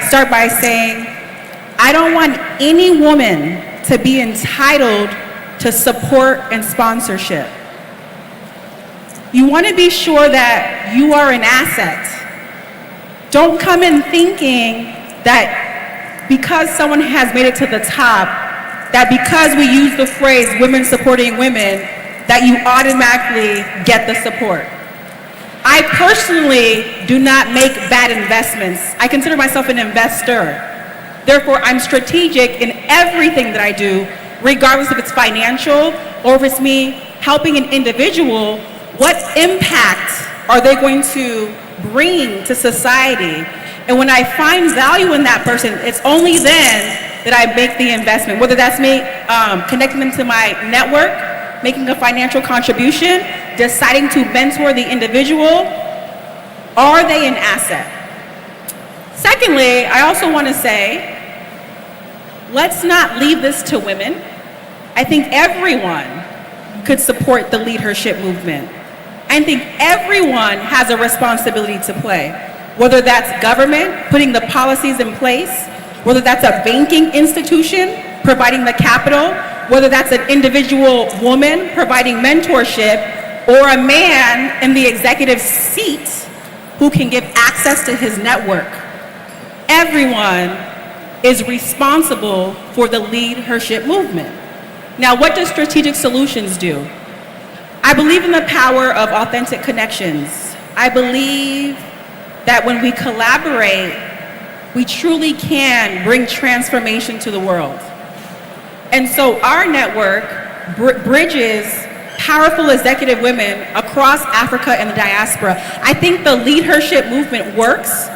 start by saying I don't want any woman to be entitled to support and sponsorship. You want to be sure that you are an asset. Don't come in thinking that because someone has made it to the top, that because we use the phrase women supporting women, that you automatically get the support. I personally do not make bad investments. I consider myself an investor. Therefore, I'm strategic in everything that I do, regardless if it's financial or if it's me helping an individual. What impact are they going to bring to society? And when I find value in that person, it's only then that I make the investment, whether that's me connecting them to my network, making a financial contribution, deciding to mentor the individual. Are they an asset? Secondly, I also want to say, let's not leave this to women. I think everyone could support the leadership movement. I think everyone has a responsibility to play. whether that's government putting the policies in place, whether that's a banking institution providing the capital, whether that's an individual woman providing mentorship, or a man in the executive seat who can give access to his network. Everyone is responsible for the leadership movement. Now, what does Strategic Solutions do? I believe in the power of authentic connections. I believe that when we collaborate, we truly can bring transformation to the world. And so our network bridges powerful executive women across Africa and the diaspora. I think the leadership movement works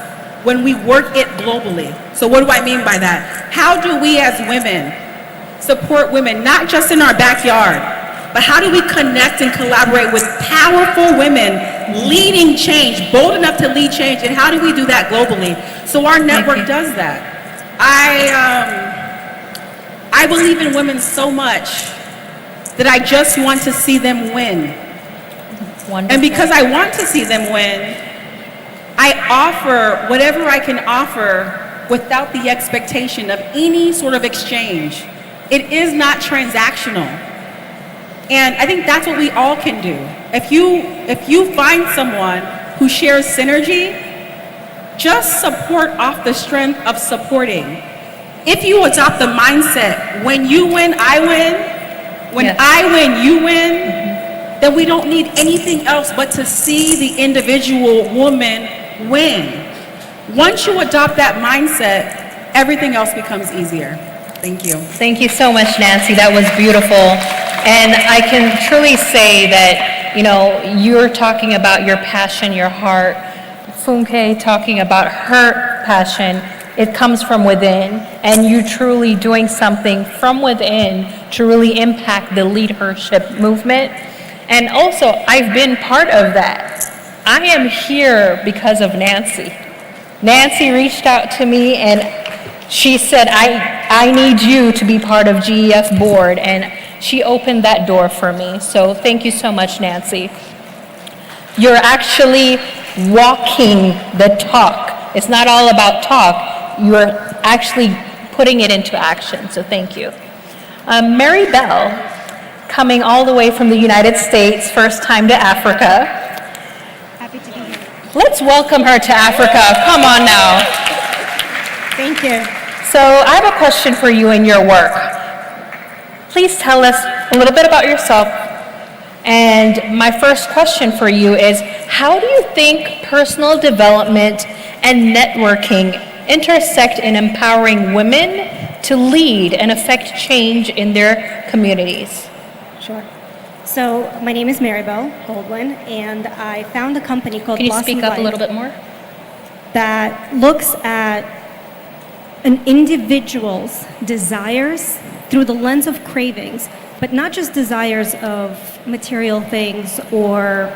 when we work it globally. So what do I mean by that? How do we as women support women, not just in our backyard, but how do we connect and collaborate with powerful women leading change, bold enough to lead change, and how do we do that globally? So our network does that. I believe in women so much that I just want to see them win. Wonderful. And because I want to see them win, I offer whatever I can offer without the expectation of any sort of exchange. It is not transactional. And I think that's what we all can do. If you find someone who shares synergy, just support off the strength of supporting. If you adopt the mindset, when you win, I win, when Yes. I win, you win, then we don't need anything else but to see the individual woman win. Once you adopt that mindset, everything else becomes easier. Thank you. Thank you so much, Nancy. That was beautiful. And I can truly say that, you're talking about your passion, your heart. Funke talking about her passion. It comes from within, and you truly doing something from within to really impact the leadership movement. And also, I've been part of that. I am here because of Nancy. Nancy reached out to me and she said, I need you to be part of GEF board, and she opened that door for me. So thank you so much, Nancy. You're actually walking the talk. It's not all about talk. You're actually putting it into action, so thank you. Mary Bell, coming all the way from the United States, first time to Africa. Happy to be here. Let's welcome her to Africa. Come on now. Thank you. So I have a question for you in your work. Please tell us a little bit about yourself. And my first question for you is, how do you think personal development and networking intersect in empowering women to lead and affect change in their communities? Sure. So my name is Maribel Goldwyn, and I found a company called Can you Blossom speak up Life a little bit more? that looks at an individual's desires through the lens of cravings, but not just desires of material things or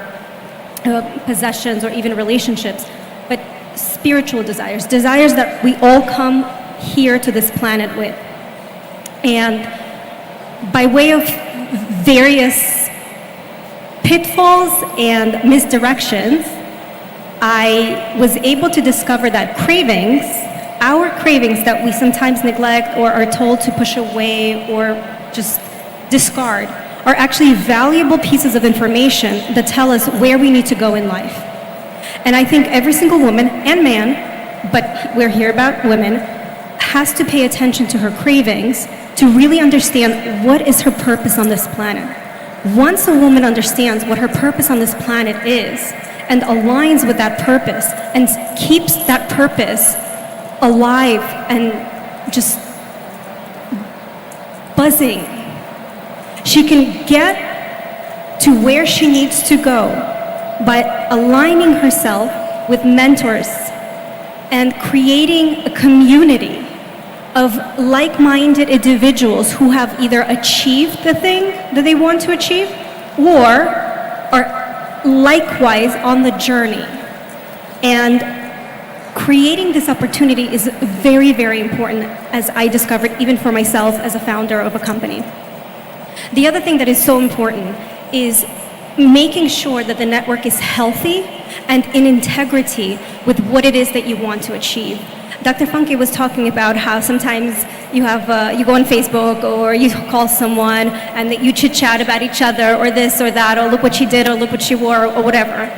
possessions or even relationships, but spiritual desires, desires that we all come here to this planet with. And by way of various pitfalls and misdirections, I was able to discover that cravings, our cravings that we sometimes neglect or are told to push away or just discard, are actually valuable pieces of information that tell us where we need to go in life. And I think every single woman and man, but we're here about women, has to pay attention to her cravings to really understand what is her purpose on this planet. Once a woman understands what her purpose on this planet is and aligns with that purpose and keeps that purpose alive and just buzzing, she can get to where she needs to go by aligning herself with mentors and creating a community of like-minded individuals who have either achieved the thing that they want to achieve or are likewise on the journey. And creating this opportunity is very, very important, as I discovered even for myself as a founder of a company. The other thing that is so important is making sure that the network is healthy and in integrity with what it is that you want to achieve. Dr. Funke was talking about how sometimes you go on Facebook or you call someone and that you chit-chat about each other or this or that, or look what she did or look what she wore or whatever.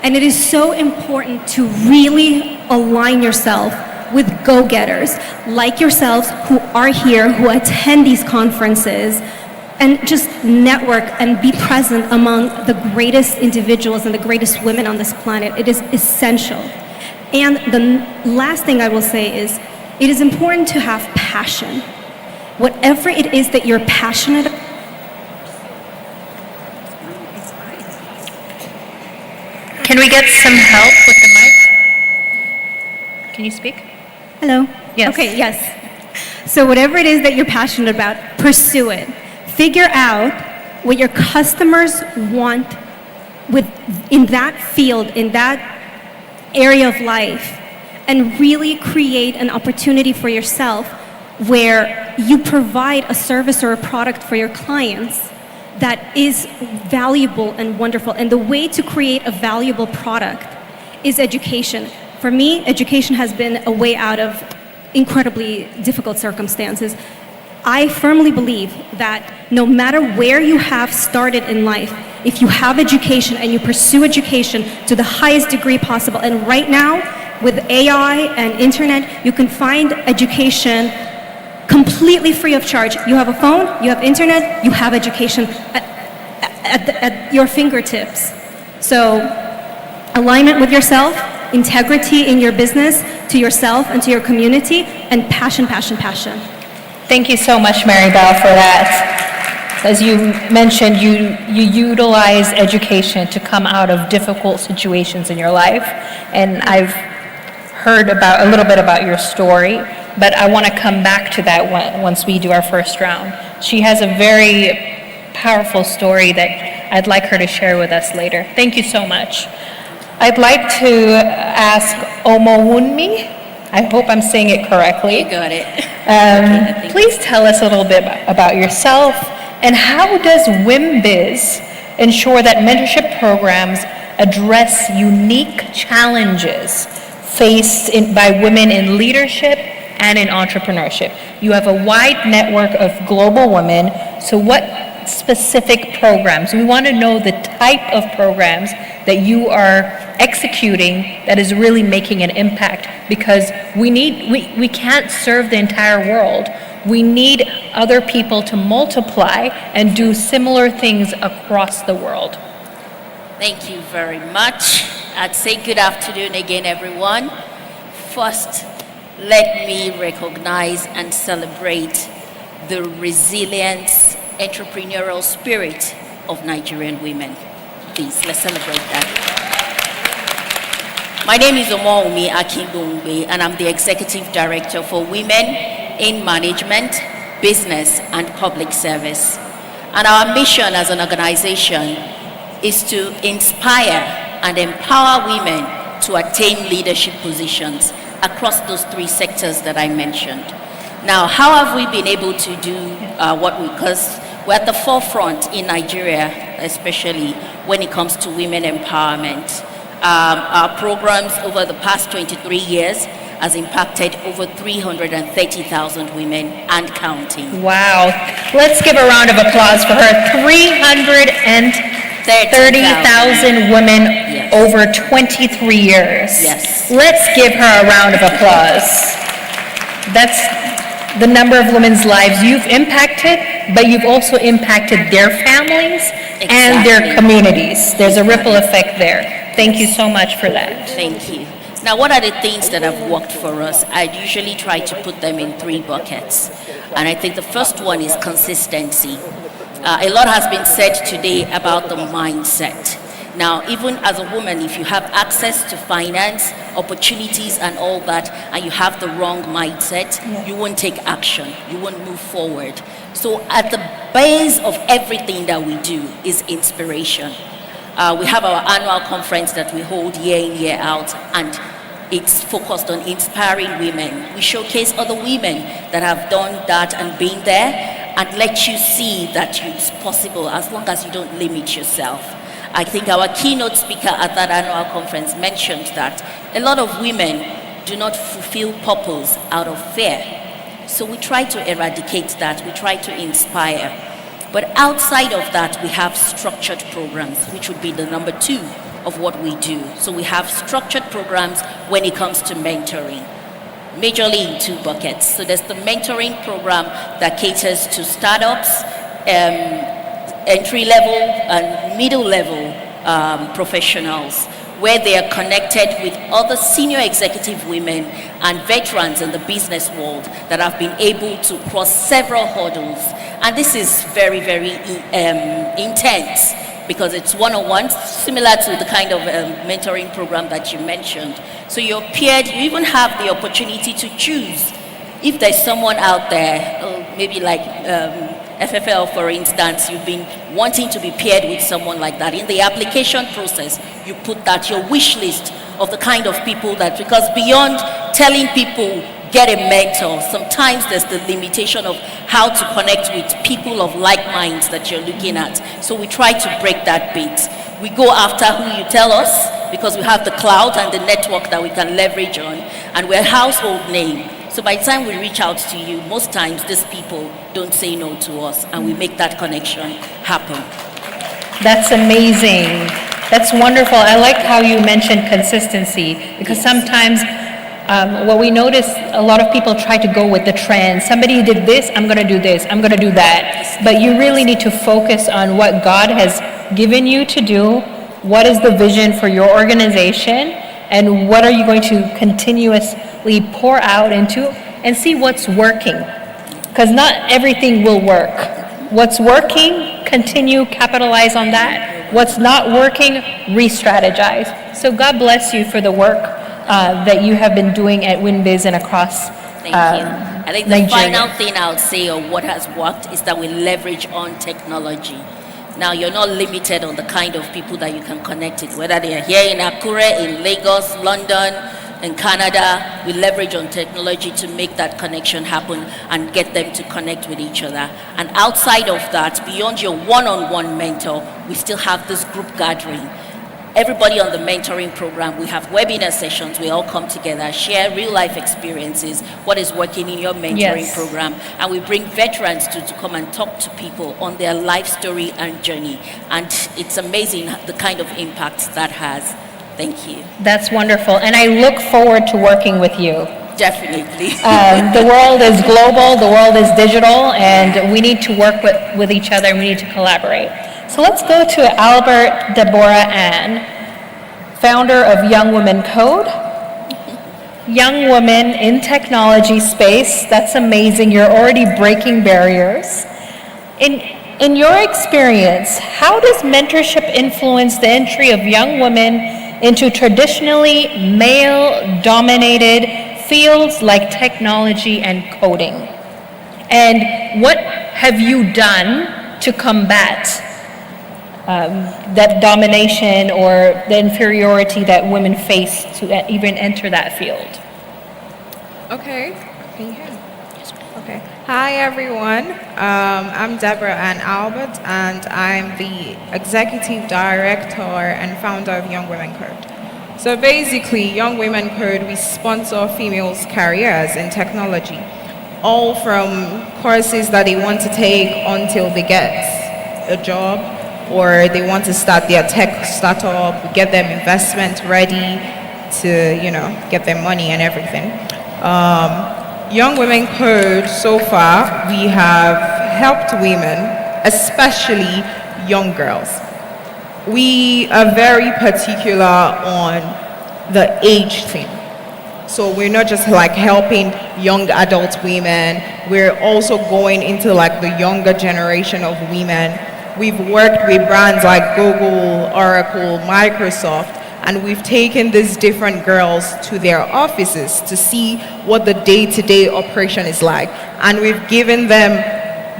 And it is so important to really align yourself with go-getters like yourselves who are here, who attend these conferences, and just network and be present among the greatest individuals and the greatest women on this planet. It is essential. And the last thing I will say is, it is important to have passion. Whatever it is that you're passionate about. Can we get some help with the mic? Can you speak? Hello? Yes. Okay, yes. So whatever it is that you're passionate about, pursue it. Figure out what your customers want in that field, in that area of life, and really create an opportunity for yourself where you provide a service or a product for your clients that is valuable and wonderful. And the way to create a valuable product is education. For me, education has been a way out of incredibly difficult circumstances. I firmly believe that no matter where you have started in life, if you have education and you pursue education to the highest degree possible, and right now with AI and internet, you can find education completely free of charge. You have a phone, you have internet, you have education at your fingertips. So alignment with yourself, integrity in your business, to yourself and to your community, and passion, passion, passion. Thank you so much, Maribel, for that. As you mentioned, you utilize education to come out of difficult situations in your life, and I've heard a little bit about your story, but I want to come back to that once we do our first round. She has a very powerful story that I'd like her to share with us later. Thank you so much. I'd like to ask Omowunmi, I hope I'm saying it correctly. You got it. Please tell us a little bit about yourself, and how does WIMBIZ ensure that mentorship programs address unique challenges faced by women in leadership and in entrepreneurship? You have a wide network of global women, so what specific programs? We want to know the type of programs that you are executing that is really making an impact, because we can't serve the entire world. We need other people to multiply and do similar things across the world. Thank you very much. I'd say good afternoon again, everyone. First, let me recognize and celebrate the resilience, entrepreneurial spirit of Nigerian women. Please, let's celebrate that. My name is Omowunmi Akindongbe, and I'm the Executive Director for Women in Management, Business, and Public Service. And our mission as an organization is to inspire and empower women to attain leadership positions across those three sectors that I mentioned. Now, how have we been able to do because we're at the forefront in Nigeria, especially when it comes to women empowerment. Our programs over the past 23 years has impacted over 330,000 women and counting. Wow. Let's give a round of applause for her. 330,000 women, yes, over 23 years. Yes. Let's give her a round of applause. That's the number of women's lives you've impacted, but you've also impacted their families, exactly, and their communities. There's a ripple effect there. Thank you so much for that. Thank you. Now, what are the things that have worked for us? I usually try to put them in three buckets. And I think the first one is consistency. A lot has been said today about the mindset. Now, even as a woman, if you have access to finance, opportunities and all that, and you have the wrong mindset, you won't take action, you won't move forward. So at the base of everything that we do is inspiration. We have our annual conference that we hold year in, year out, and it's focused on inspiring women. We showcase other women that have done that and been there, and let you see that it's possible as long as you don't limit yourself. I think our keynote speaker at that annual conference mentioned that a lot of women do not fulfill purpose out of fear. So we try to eradicate that, we try to inspire. But outside of that, we have structured programs, which would be the number 2 of what we do. So we have structured programs when it comes to mentoring, majorly in 2 buckets. So there's the mentoring program that caters to startups, entry-level and middle-level professionals, where they are connected with other senior executive women and veterans in the business world that have been able to cross several hurdles. And this is very, very intense, because it's one-on-one, similar to the kind of mentoring program that you mentioned. So you're paired, you even have the opportunity to choose if there's someone out there, maybe like FFL, for instance, you've been wanting to be paired with someone like that. In the application process, you put that, your wish list of the kind of people that, because beyond telling people, get a mentor, sometimes there's the limitation of how to connect with people of like minds that you're looking at. So we try to break that bit. We go after who you tell us, because we have the clout and the network that we can leverage on, and we're a household name. So by the time we reach out to you, most times these people don't say no to us, and we make that connection happen. That's amazing. That's wonderful. I like how you mentioned consistency, because sometimes what we notice, a lot of people try to go with the trend. Somebody did this, I'm going to do this, I'm going to do that. But you really need to focus on what God has given you to do, what is the vision for your organization, and what are you going to continuously pour out into, and see what's working. Because not everything will work. What's working, continue, capitalize on that. What's not working, re-strategize. So God bless you for the work that you have been doing at WinBiz and across Thank you. I think the Nigeria. final thing I would say, or what has worked, is that we leverage on technology. Now, you're not limited on the kind of people that you can connect with, whether they are here in Akure, in Lagos, London, in Canada. We leverage on technology to make that connection happen and get them to connect with each other. And outside of that, beyond your one-on-one mentor, we still have this group gathering. Everybody on the mentoring program, we have webinar sessions. We all come together, share real life experiences, what is working in your mentoring program, and we bring veterans to come and talk to people on their life story and journey. And it's amazing the kind of impact that has. Thank you. That's wonderful. And I look forward to working with you. Definitely. The world is global, the world is digital, and we need to work with each other, and we need to collaborate. So let's go to Albert Deborah Ann, founder of Young Women Code. Young women in technology space, that's amazing. You're already breaking barriers. In your experience, how does mentorship influence the entry of young women into traditionally male-dominated fields like technology and coding? And what have you done to combat that domination or the inferiority that women face to even enter that field? Okay, can you hear me? Okay. Hi everyone, I'm Deborah Ann Albert, and I'm the Executive Director and founder of Young Women Code. So basically, Young Women Code, we sponsor females' careers in technology, all from courses that they want to take until they get a job, or they want to start their tech startup, we get them investment ready to, get them money and everything. Young Women Code, so far, we have helped women, especially young girls. We are very particular on the age thing. So we're not just like helping young adult women, we're also going into like the younger generation of women. We've worked with brands like Google, Oracle, Microsoft, and we've taken these different girls to their offices to see what the day-to-day operation is like. And we've given them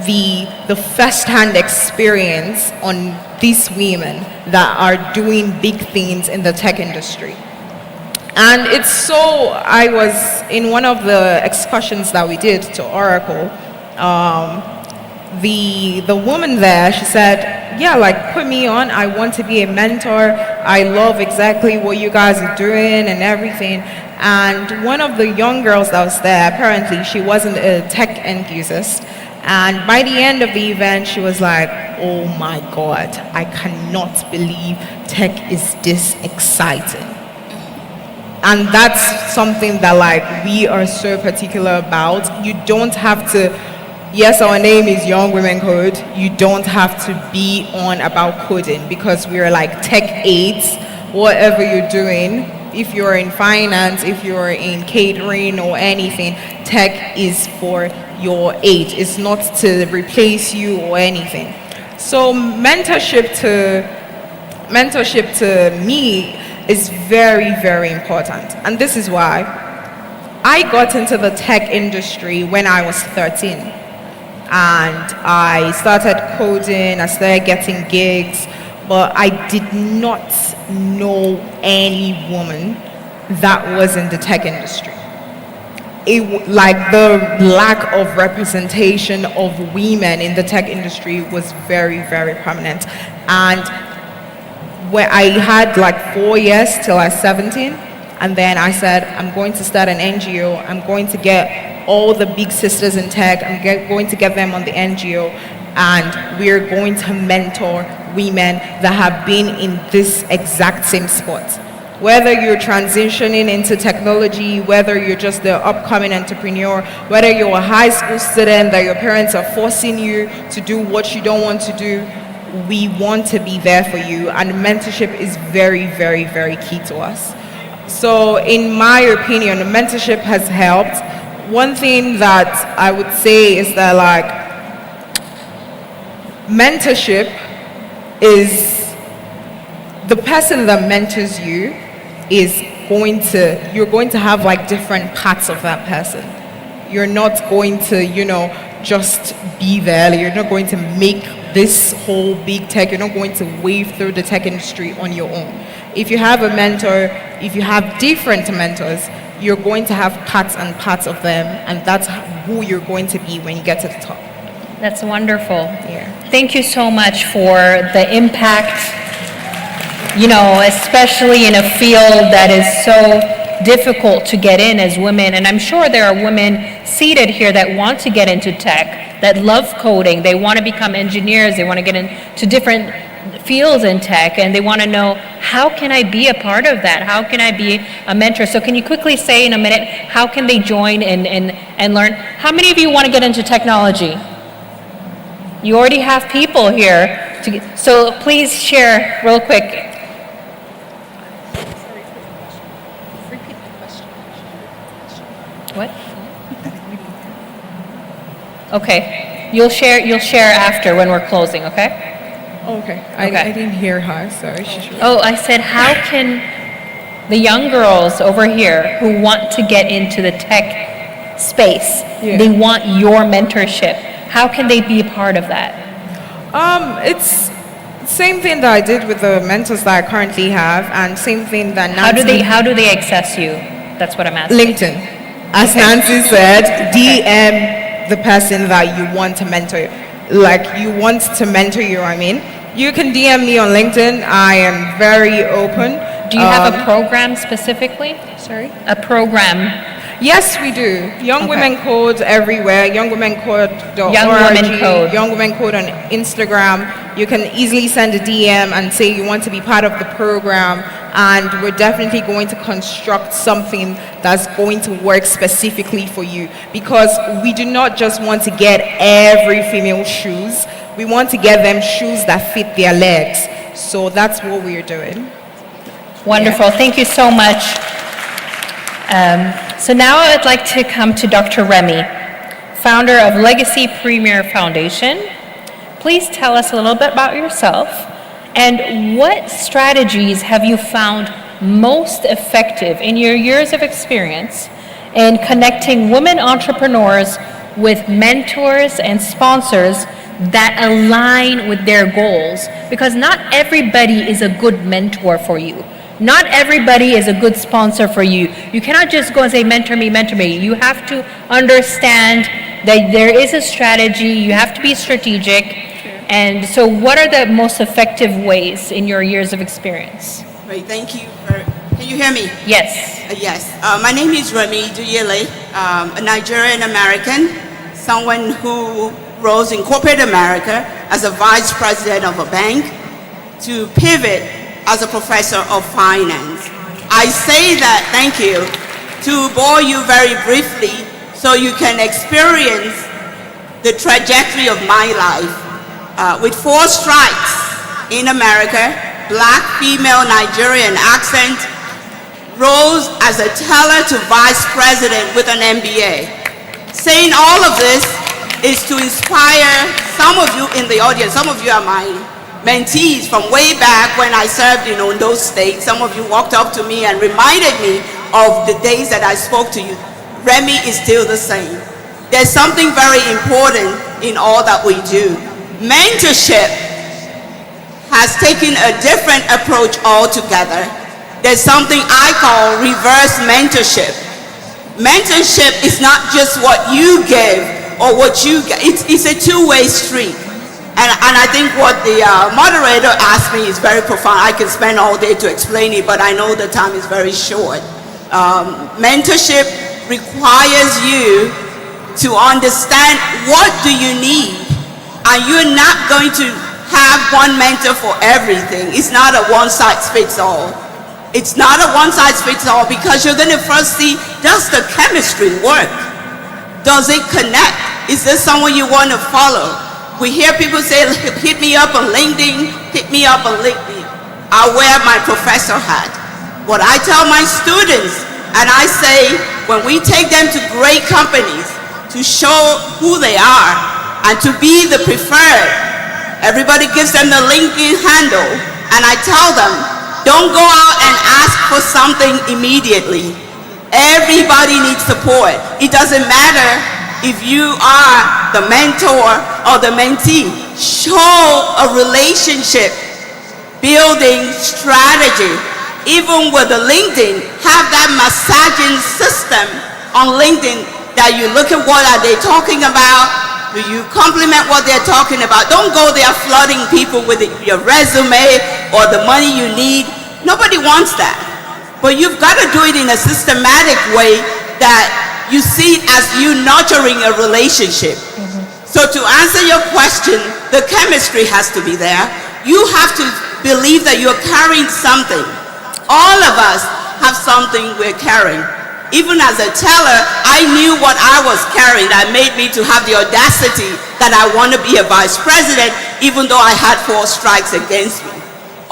the first-hand experience on these women that are doing big things in the tech industry. And I was in one of the excursions that we did to Oracle, the woman there, she said, yeah, like put me on. I want to be a mentor. I love exactly what you guys are doing and everything. And one of the young girls that was there, apparently she wasn't a tech enthusiast. And by the end of the event, she was like, oh my God, I cannot believe tech is this exciting. And that's something that like we are so particular about. You don't have to, yes, our name is Young Women Code. You don't have to be on about coding because we're like tech aids, whatever you're doing. If you're in finance, if you're in catering or anything, tech is for your aid. It's not to replace you or anything. So mentorship to me is very, very important. And this is why I got into the tech industry when I was 13. And I started coding, I started getting gigs, but I did not know any woman that was in the tech industry. Like the lack of representation of women in the tech industry was very, very prominent. And when I had like 4 years till I was 17, and then I said, I'm going to start an NGO. I'm going to get all the big sisters in tech. I'm going to get them on the NGO, and we're going to mentor women that have been in this exact same spot. Whether you're transitioning into technology, whether you're just the upcoming entrepreneur, whether you're a high school student that your parents are forcing you to do what you don't want to do, we want to be there for you, and mentorship is very, very, very key to us. So in my opinion, mentorship has helped. One thing that I would say is that like mentorship is the person that mentors you is you're going to have like different parts of that person. You're not going to, just be there. You're not going to make this whole big tech. You're not going to wave through the tech industry on your own. If you have a mentor, if you have different mentors, you're going to have parts and parts of them, and that's who you're going to be when you get to the top. That's wonderful. Yeah. Thank you so much for the impact, especially in a field that is so difficult to get in as women. And I'm sure there are women seated here that want to get into tech, that love coding, they want to become engineers, they want to get into different fields in tech, and they want to know, how can I be a part of that? How can I be a mentor? So can you quickly say in a minute, how can they join and learn? How many of you want to get into technology? You already have people here. So please share real quick. What? Okay. You'll share after when we're closing, okay? Okay. Okay. I didn't hear her. Sorry. Oh, I said, how can the young girls over here who want to get into the tech space, they want your mentorship, how can they be a part of that? It's same thing that I did with the mentors that I currently have, and same thing that Nancy. How do they access you? That's what I'm asking. LinkedIn. As Nancy said, DM the person that you want to mentor. Like you want to mentor you, you can DM me on LinkedIn. I am very open. Do you have a program specifically? Sorry? A program. Yes, we do. Young Women Code everywhere. YoungWomenCode.org. Young Women Code. Young Women Code on Instagram. You can easily send a DM and say you want to be part of the program. And we're definitely going to construct something that's going to work specifically for you. Because we do not just want to get every female shoes. We want to get them shoes that fit their legs. So that's what we're doing. Wonderful. Yeah. Thank you so much. So now I'd like to come to Dr. Remy, founder of Legacy Premier Foundation. Please tell us a little bit about yourself and what strategies have you found most effective in your years of experience in connecting women entrepreneurs with mentors and sponsors that align with their goals? Because not everybody is a good mentor for you. Not everybody is a good sponsor for you. You cannot just go and say, mentor me, mentor me. You have to understand that there is a strategy. You have to be strategic. And so what are the most effective ways in your years of experience? Great, thank you. Can you hear me? Yes. Yes. My name is Remy Duyele, a Nigerian American, someone who rose in corporate America as a vice president of a bank to pivot as a professor of finance. I say that, thank you, to bore you very briefly so you can experience the trajectory of my life. With 4 strikes in America, Black, female, Nigerian accent, rose as a teller to vice president with an MBA. Saying all of this is to inspire some of you in the audience. Some of you are my mentees from way back when I served in Ondo State. Some of you walked up to me and reminded me of the days that I spoke to you. Remy is still the same. There's something very important in all that we do. Mentorship has taken a different approach altogether. There's something I call reverse mentorship. Mentorship is not just what you give or what you get. It's a two-way street. And I think what the moderator asked me is very profound. I can spend all day to explain it, but I know the time is very short. Mentorship requires you to understand what do you need. And you're not going to have one mentor for everything. It's not a one-size-fits-all. It's not a one-size-fits-all because you're going to first see, does the chemistry work? Does it connect? Is this someone you want to follow? We hear people say, hit me up on LinkedIn, hit me up on LinkedIn. I wear my professor hat. What I tell my students, and I say, when we take them to great companies to show who they are and to be the preferred, everybody gives them the LinkedIn handle, and I tell them, don't go out and ask for something immediately. Everybody needs support. It doesn't matter if you are the mentor or the mentee. Show a relationship building strategy. Even with the LinkedIn, have that massaging system on LinkedIn that you look at what are they talking about. Do you compliment what they're talking about? Don't go there flooding people with your resume or the money you need. Nobody wants that. But you've got to do it in a systematic way that you see it as you nurturing a relationship. So to answer your question, the chemistry has to be there. You have to believe that you're carrying something. All of us have something we're carrying. Even as a teller, I knew what I was carrying that made me to have the audacity that I want to be a vice president, even though I had 4 strikes against me.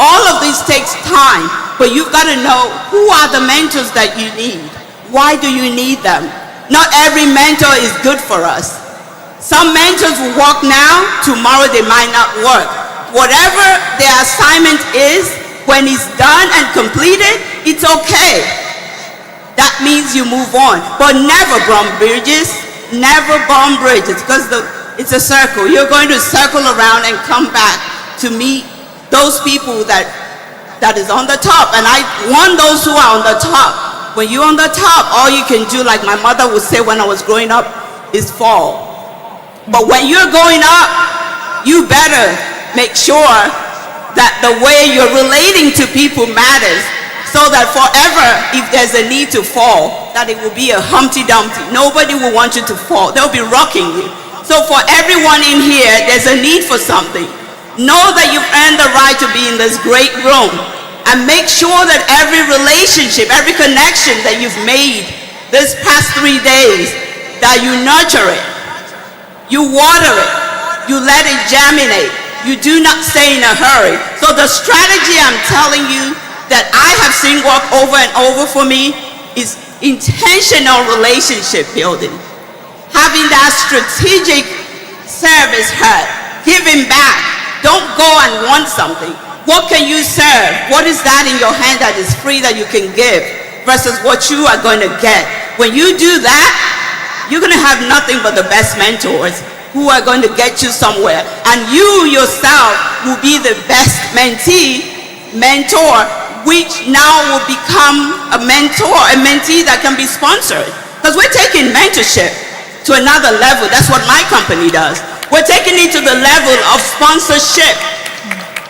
All of this takes time, but you've got to know who are the mentors that you need. Why do you need them? Not every mentor is good for us. Some mentors will work now, tomorrow they might not work. Whatever their assignment is, when it's done and completed, it's okay. That means you move on, but never burn bridges, because it's a circle. You're going to circle around and come back to meet those people that is on the top. And I want those who are on the top. When you're on the top, all you can do, like my mother would say when I was growing up, is fall. But when you're going up, you better make sure that the way you're relating to people matters. So that forever, if there's a need to fall, that it will be a Humpty Dumpty. Nobody will want you to fall. They'll be rocking you. So for everyone in here, there's a need for something. Know that you've earned the right to be in this great room. And make sure that every relationship, every connection that you've made this past 3 days, that you nurture it. You water it. You let it germinate. You do not stay in a hurry. So the strategy I'm telling you that I have seen work over and over for me is intentional relationship building. Having that strategic service heart, giving back. Don't go and want something. What can you serve? What is that in your hand that is free that you can give versus what you are going to get? When you do that, you're going to have nothing but the best mentors who are going to get you somewhere. And you yourself will be the best mentor, which now will become a mentor, a mentee that can be sponsored. Because we're taking mentorship to another level. That's what my company does. We're taking it to the level of sponsorship.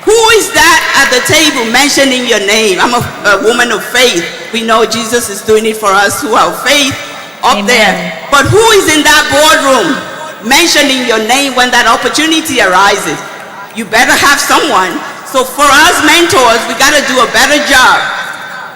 Who is that at the table mentioning your name? I'm a woman of faith. We know Jesus is doing it for us who have faith up Amen. there. But who is in that boardroom mentioning your name when that opportunity arises? You better have someone. So for us mentors, we got to do a better job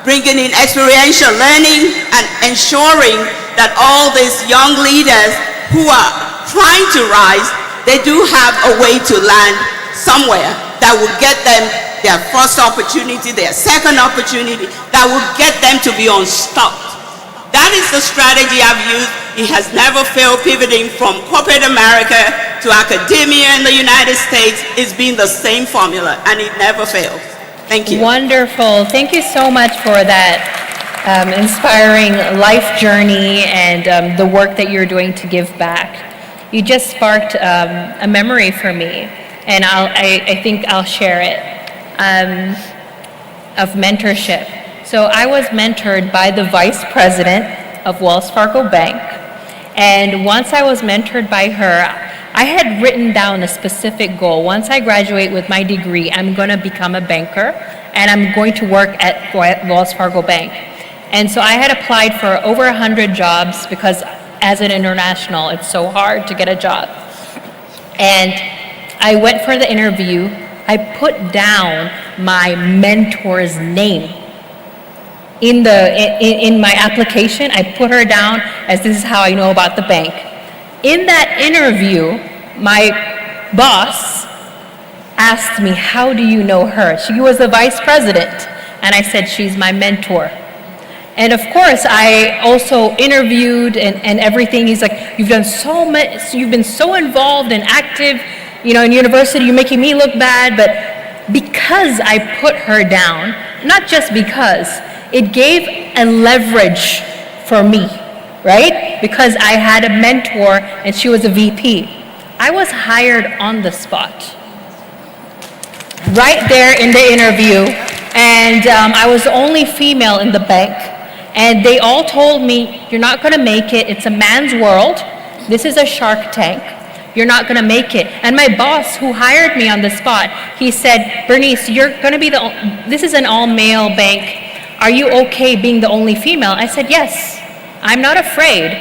bringing in experiential learning and ensuring that all these young leaders who are trying to rise, they do have a way to land somewhere that will get them their first opportunity, their second opportunity, that will get them to be unstopped. That is the strategy I've used. It has never failed. Pivoting from corporate America to academia in the United States. It's been the same formula, and it never fails. Thank you. Wonderful. Thank you so much for that inspiring life journey and the work that you're doing to give back. You just sparked a memory for me, and I think I'll share it, of mentorship. So I was mentored by the vice president of Wells Fargo Bank, and once I was mentored by her, I had written down a specific goal. Once I graduate with my degree, I'm going to become a banker, and I'm going to work at Wells Fargo Bank. And so I had applied for over 100 jobs because as an international, it's so hard to get a job. And I went for the interview. I put down my mentor's name. In my application, I put her down as this is how I know about the bank. In that interview, my boss asked me, how do you know her? She was the vice president. And I said, she's my mentor. And of course, I also interviewed and everything. He's like, you've done so much, you've been so involved and active, in university, you're making me look bad. But because I put her down, not just because, it gave a leverage for me, right? Because I had a mentor and she was a VP. I was hired on the spot, right there in the interview. And I was the only female in the bank. And they all told me, you're not going to make it. It's a man's world. This is a Shark Tank. You're not going to make it. And my boss, who hired me on the spot, he said, Bernice, you're going to be this is an all-male bank. Are you okay being the only female? I said, yes, I'm not afraid.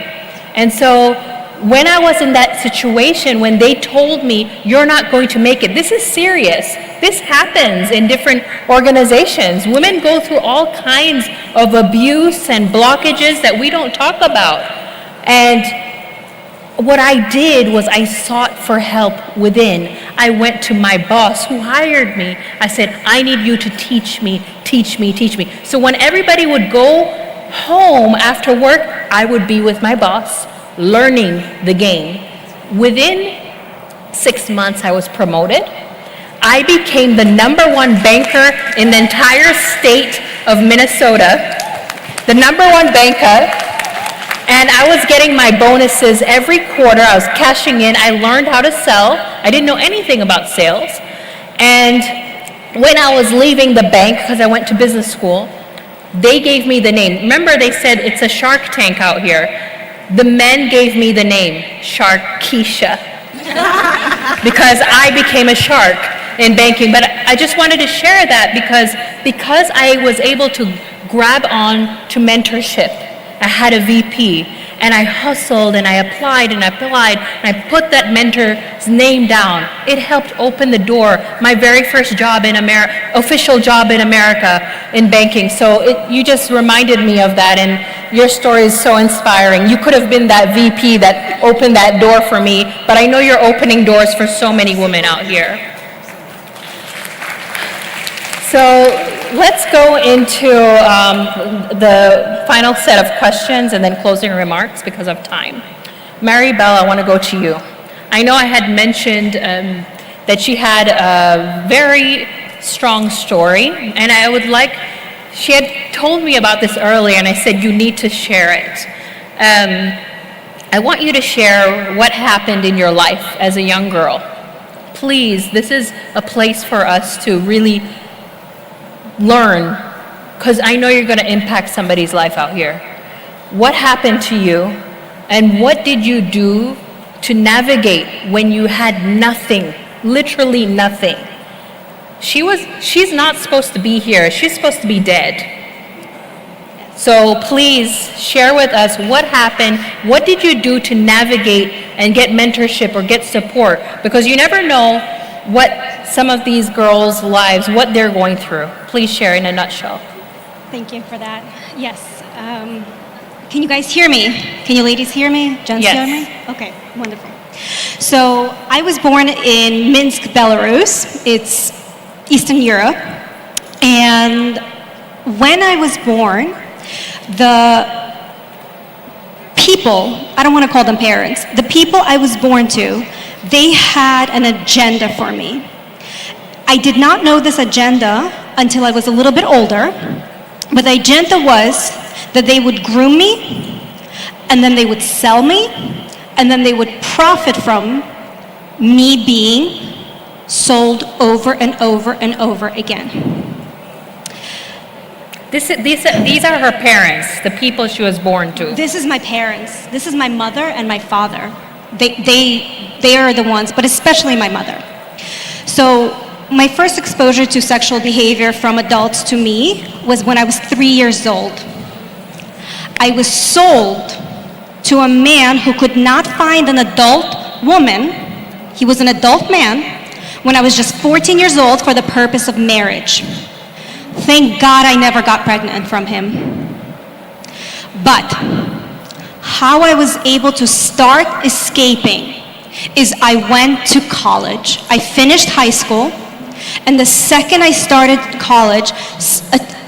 And so when I was in that situation, when they told me, you're not going to make it, this is serious. This happens in different organizations. Women go through all kinds of abuse and blockages that we don't talk about. And what I did was I sought for help within. I went to my boss who hired me. I said, I need you to teach me, teach me, teach me. So when everybody would go home after work, I would be with my boss, learning the game. Within 6 months, I was promoted. I became the #1 banker in the entire state of Minnesota, the #1 banker, and I was getting my bonuses every quarter. I was cashing in. I learned how to sell. I didn't know anything about sales. And when I was leaving the bank, because I went to business school, they gave me the name. Remember, they said it's a Shark Tank out here. The men gave me the name Sharkeisha because I became a shark in banking. But I just wanted to share that because I was able to grab on to mentorship. I had a VP, and I hustled, and I applied, and I put that mentor's name down. It helped open the door, my very first job in official job in America in banking. So you just reminded me of that, and your story is so inspiring. You could have been that VP that opened that door for me, but I know you're opening doors for so many women out here. So let's go into the final set of questions and then closing remarks because of time. Mary Bell, I want to go to you. I know I had mentioned that she had a very strong story, and she had told me about this earlier, and I said, you need to share it. I want you to share what happened in your life as a young girl. Please, this is a place for us to really learn, because I know you're going to impact somebody's life out here. What happened to you, and what did you do to navigate when you had nothing, literally nothing. She's not supposed to be here. She's supposed to be dead. So please share with us what happened. What did you do to navigate and get mentorship or get support? Because you never know what some of these girls' lives, what they're going through. Please share in a nutshell. Thank you for that. Yes. Can you guys hear me? Can you ladies hear me? Gents Yes. hear me? Okay, wonderful. So I was born in Minsk, Belarus. It's Eastern Europe. And when I was born, the people, I don't want to call them parents, the people I was born to, they had an agenda for me. I did not know this agenda until I was a little bit older, but the agenda was that they would groom me, and then they would sell me, and then they would profit from me being sold over and over and over again. These are her parents, the people she was born to. This is my parents. This is my mother and my father. They are the ones, but especially my mother. So my first exposure to sexual behavior from adults to me was when I was 3 years old. I was sold to a man who could not find an adult woman. He was an adult man when I was just 14 years old for the purpose of marriage. Thank God I never got pregnant from him. But how I was able to start escaping is I went to college. I finished high school, and the second I started college,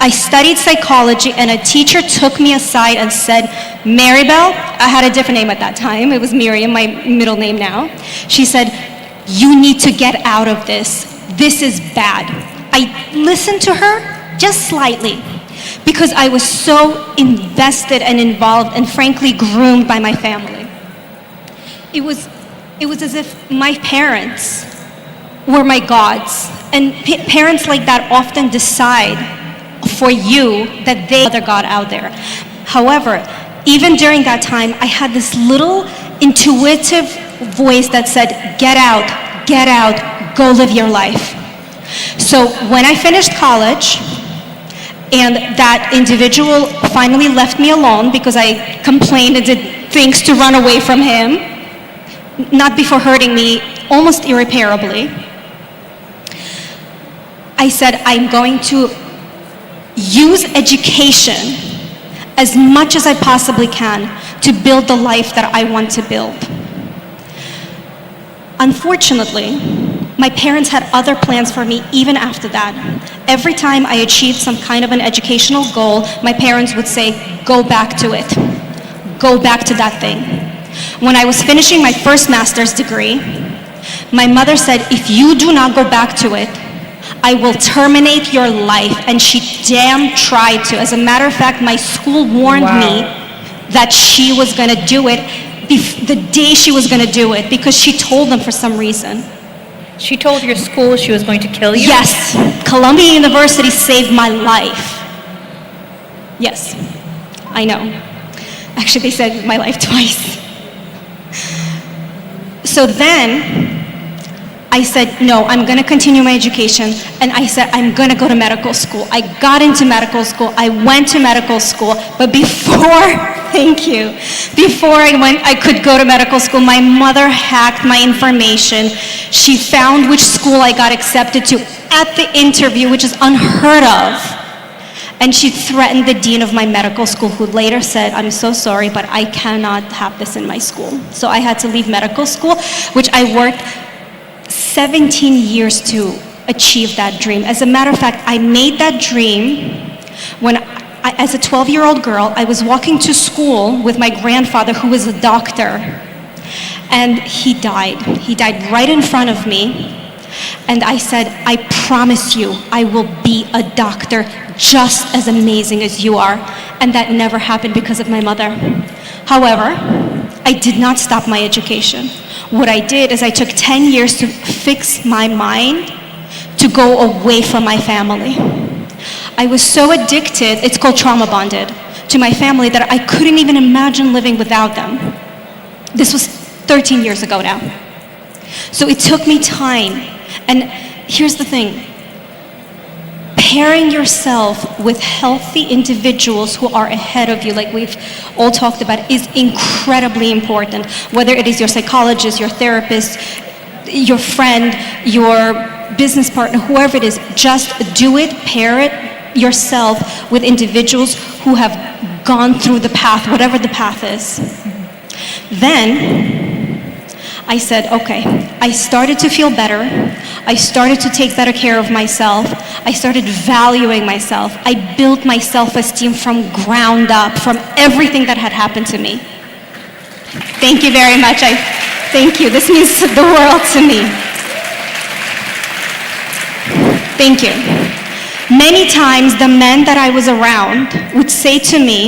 I studied psychology, and a teacher took me aside and said, Maribel, I had a different name at that time. It was Miriam, my middle name now. She said, you need to get out of this. This is bad. I listened to her just slightly because I was so invested and involved and frankly groomed by my family. It was as if my parents were my gods, and parents like that often decide for you that they are the God out there. However, even during that time, I had this little intuitive voice that said, get out, go live your life. So when I finished college, and that individual finally left me alone because I complained and did things to run away from him, not before hurting me almost irreparably, I said, I'm going to use education as much as I possibly can to build the life that I want to build. Unfortunately, my parents had other plans for me even after that. Every time I achieved some kind of an educational goal, my parents would say, go back to it. Go back to that thing. When I was finishing my first master's degree, my mother said, if you do not go back to it, I will terminate your life. And she damn tried to. As a matter of fact, my school warned me that she was going to do it the day she was going to do it because she told them for some reason. She told your school she was going to kill you? Yes. Columbia University saved my life. Yes, I know. Actually, they saved my life twice. So then, I said, no, I'm going to continue my education. And I said, I'm going to go to medical school. I got into medical school. I went to medical school. But before, thank you, before I could go to medical school, my mother hacked my information. She found which school I got accepted to at the interview, which is unheard of. And she threatened the dean of my medical school, who later said, I'm so sorry, but I cannot have this in my school. So I had to leave medical school, which I worked 17 years to achieve that dream. As a matter of fact, I made that dream when as a 12-year-old girl, I was walking to school with my grandfather, who was a doctor, and he died. He died right in front of me. And I said, I promise you, I will be a doctor just as amazing as you are. And that never happened because of my mother. However, I did not stop my education. What I did is I took 10 years to fix my mind to go away from my family. I was so addicted, it's called trauma bonded, to my family that I couldn't even imagine living without them. This was 13 years ago now. So it took me time. And here's the thing. Pairing yourself with healthy individuals who are ahead of you, like we've all talked about, is incredibly important. Whether it is your psychologist, your therapist, your friend, your business partner, whoever it is, just do it, pair it yourself with individuals who have gone through the path, whatever the path is. Then I said, okay, I started to feel better. I started to take better care of myself. I started valuing myself. I built my self-esteem from ground up, from everything that had happened to me. Thank you very much. Thank you. This means the world to me. Thank you. Many times the men that I was around would say to me,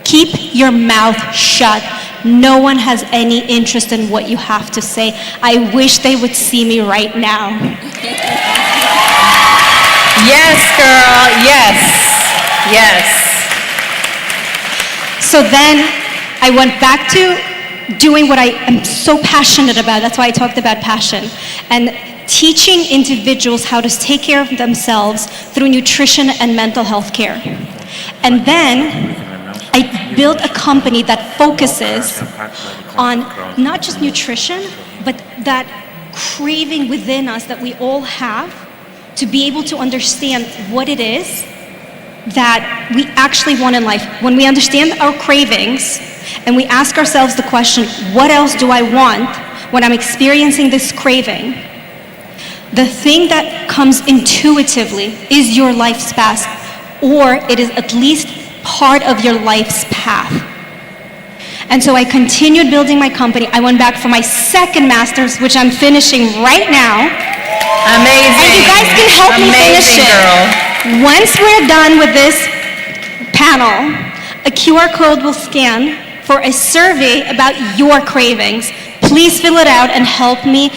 keep your mouth shut. No one has any interest in what you have to say. I wish they would see me right now. Yes, girl, yes, yes. So then I went back to doing what I am so passionate about. That's why I talked about passion. And teaching individuals how to take care of themselves through nutrition and mental health care. And then I built a company that focuses on not just nutrition, but that craving within us that we all have to be able to understand what it is that we actually want in life. When we understand our cravings and we ask ourselves the question, what else do I want when I'm experiencing this craving? The thing that comes intuitively is your life's path, or it is at least part of your life's path. And so I continued building my company. I went back for my second master's, which I'm finishing right now. Amazing. And you guys can help me finish it. Girl. Once we're done with this panel, a QR code will scan for a survey about your cravings. Please fill it out and help me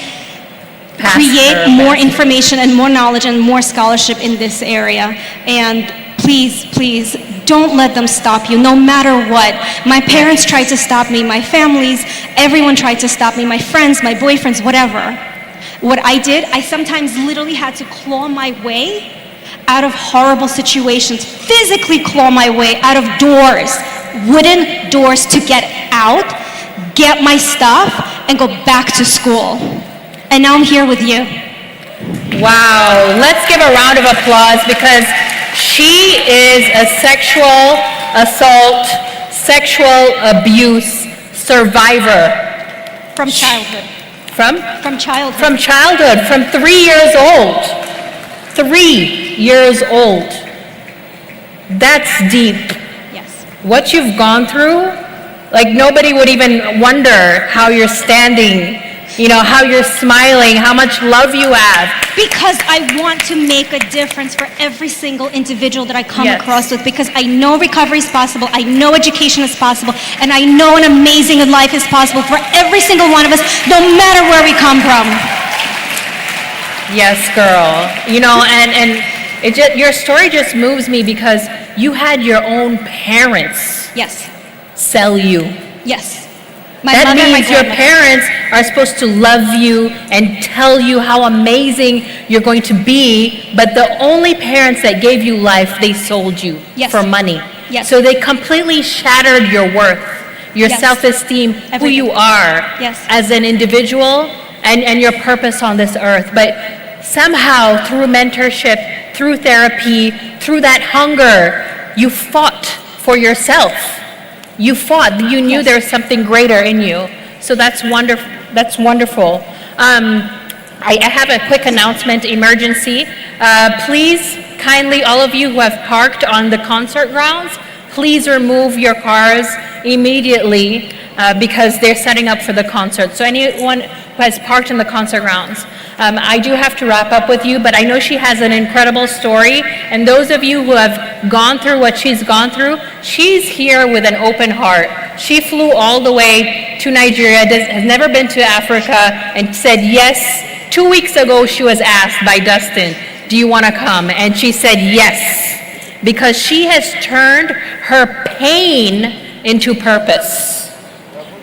create more information and more knowledge and more scholarship in this area. And please, please, don't let them stop you, no matter what. My parents tried to stop me, my families, everyone tried to stop me, my friends, my boyfriends, whatever. What I did, I sometimes literally had to claw my way out of horrible situations, physically claw my way out of doors, wooden doors, to get out, get my stuff, and go back to school. And now I'm here with you. Wow, let's give a round of applause because she is a sexual assault, sexual abuse survivor. From childhood. From childhood. From childhood, from 3 years old. 3 years old. That's deep. Yes. What you've gone through, like nobody would even wonder how you're standing, you know, how you're smiling, how much love you have. Because I want to make a difference for every single individual that I come across with, because I know recovery is possible, I know education is possible, and I know an amazing life is possible for every single one of us, no matter where we come from. Yes, girl. You know, and it just, your story just moves me because you had your own parents sell you. Yes. That means your parents are supposed to love you and tell you how amazing you're going to be, but the only parents that gave you life, they sold you for money. Yes. So they completely shattered your worth, your self-esteem, who you are as an individual and your purpose on this earth. But somehow through mentorship, through therapy, through that hunger, you fought for yourself. You fought. You knew there was something greater in you. So that's wonderful. That's wonderful. I have a quick announcement, emergency. Please, kindly, all of you who have parked on the concert grounds, please remove your cars immediately because they're setting up for the concert. So anyone who has parked in the concert grounds, I do have to wrap up with you, but I know she has an incredible story. And those of you who have gone through what she's gone through, she's here with an open heart. She flew all the way to Nigeria, has never been to Africa, and said yes. 2 weeks ago, she was asked by Dustin, do you want to come? And she said yes, because she has turned her pain into purpose.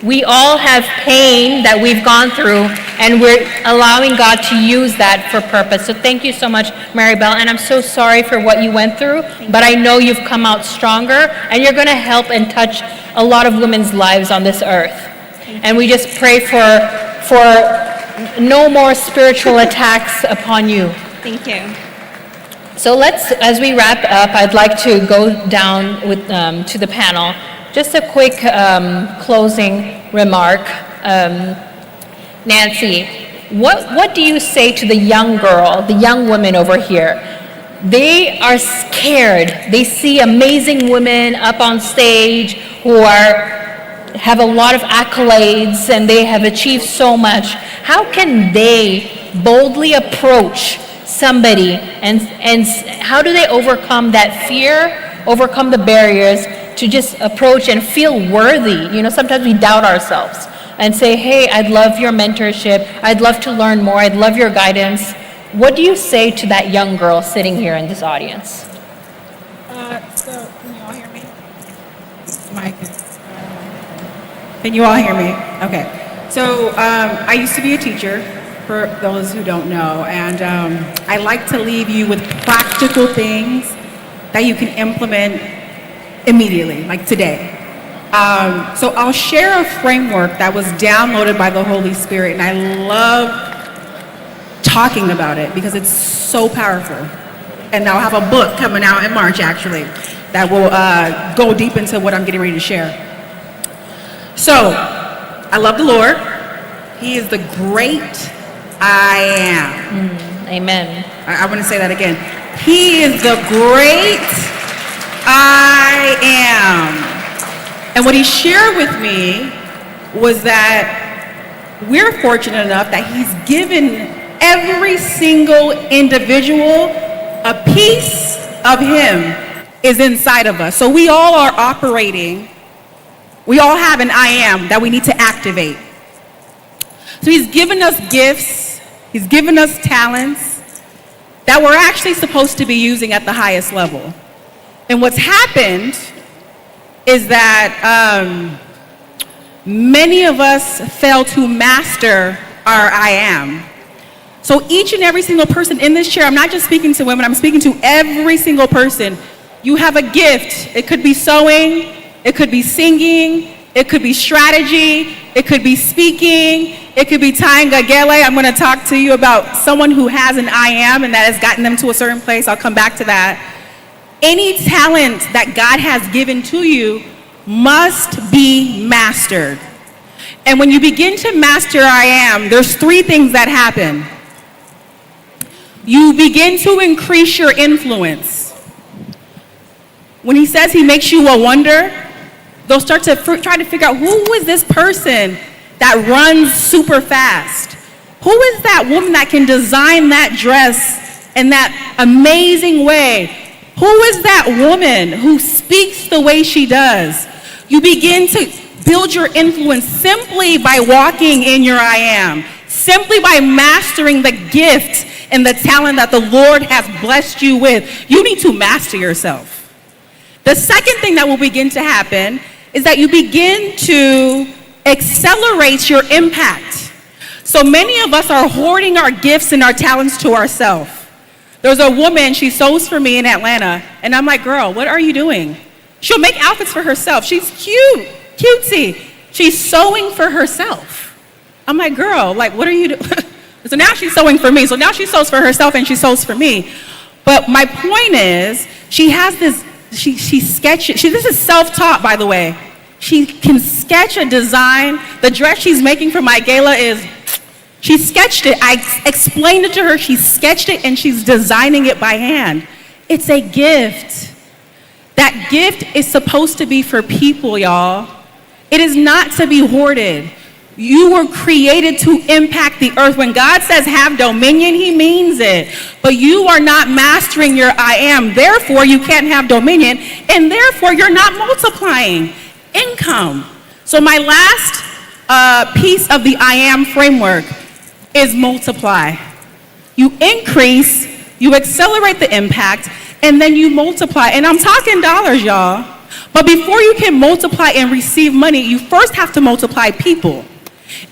We all have pain that we've gone through, and we're allowing God to use that for purpose. So thank you so much, Maribel, and I'm so sorry for what you went through, but I know you've come out stronger, and you're going to help and touch a lot of women's lives on this earth. And we just pray for no more spiritual attacks upon you. Thank you. So let's, as we wrap up, I'd like to go down with to the panel. Just a quick closing remark. Nancy, what do you say to the young girl, the young women over here? They are scared. They see amazing women up on stage who have a lot of accolades and they have achieved so much. How can they boldly approach somebody and how do they overcome that fear, overcome the barriers to just approach and feel worthy? You know, sometimes we doubt ourselves and say, hey, I'd love your mentorship. I'd love to learn more. I'd love your guidance. What do you say to that young girl sitting here in this audience? So, can you all hear me? Can you all hear me? Okay. So, I used to be a teacher, for those who don't know, and I like to leave you with practical things that you can implement immediately, like today. So I'll share a framework that was downloaded by the Holy Spirit, and I love talking about it because it's so powerful. And I'll have a book coming out in March, actually, that will go deep into what I'm getting ready to share. So, I love the Lord. He is the great I am. Amen. I want to say that again. He is the great I am. And what he shared with me was that we're fortunate enough that he's given every single individual a piece of him is inside of us. So we all are operating. We all have an I am that we need to activate. So he's given us gifts. He's given us talents that we're actually supposed to be using at the highest level. And what's happened is that many of us fail to master our I am. So each and every single person in this chair, I'm not just speaking to women, I'm speaking to every single person. You have a gift. It could be sewing, it could be singing, it could be strategy, it could be speaking, it could be tying gagele. I'm going to talk to you about someone who has an I am and that has gotten them to a certain place. I'll come back to that. Any talent that God has given to you must be mastered. And when you begin to master I am, there's three things that happen. You begin to increase your influence. When he says he makes you a wonder, they'll start to try to figure out, who is this person that runs super fast? Who is that woman that can design that dress in that amazing way? Who is that woman who speaks the way she does? You begin to build your influence simply by walking in your I am, simply by mastering the gift and the talent that the Lord has blessed you with. You need to master yourself. The second thing that will begin to happen is that you begin to accelerate your impact. So many of us are hoarding our gifts and our talents to ourselves. There's a woman, she sews for me in Atlanta, and I'm like, girl, what are you doing? She'll make outfits for herself. She's cute, cutesy. She's sewing for herself. I'm like, girl, like, what are you doing? So now she's sewing for me. So now she sews for herself and she sews for me. But my point is, she has this, she sketches, this is self-taught, by the way. She can sketch a design. The dress she's making for my gala is, she sketched it. I explained it to her. She sketched it and she's designing it by hand. It's a gift. That gift is supposed to be for people, y'all. It is not to be hoarded. You were created to impact the earth. When God says have dominion, he means it. But you are not mastering your I am. Therefore, you can't have dominion. And therefore, you're not multiplying income. So my last piece of the I am framework is multiply. You increase, you accelerate the impact, and then you multiply. And I'm talking dollars, y'all. But before you can multiply and receive money, you first have to multiply people.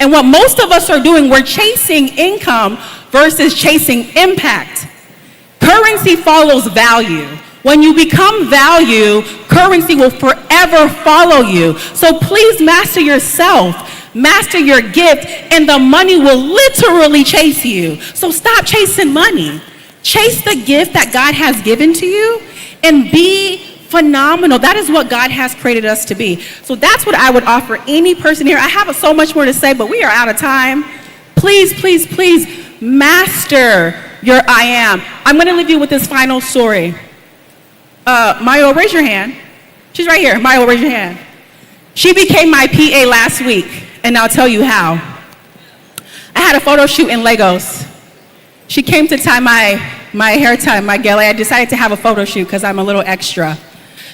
And what most of us are doing, we're chasing income versus chasing impact. Currency follows value. When you become value, currency will forever follow you. So please master yourself, master your gift, and the money will literally chase you. So stop chasing money. Chase the gift that God has given to you and be phenomenal. That is what God has created us to be. So that's what I would offer any person here. I have so much more to say, but we are out of time. Please, please, please master your I am. I'm going to leave you with this final story. Mayo, raise your hand. She's right here. Mayo, raise your hand. She became my PA last week, and I'll tell you how. I had a photo shoot in Lagos. She came to tie my hair tie, my gele. I decided to have a photo shoot because I'm a little extra.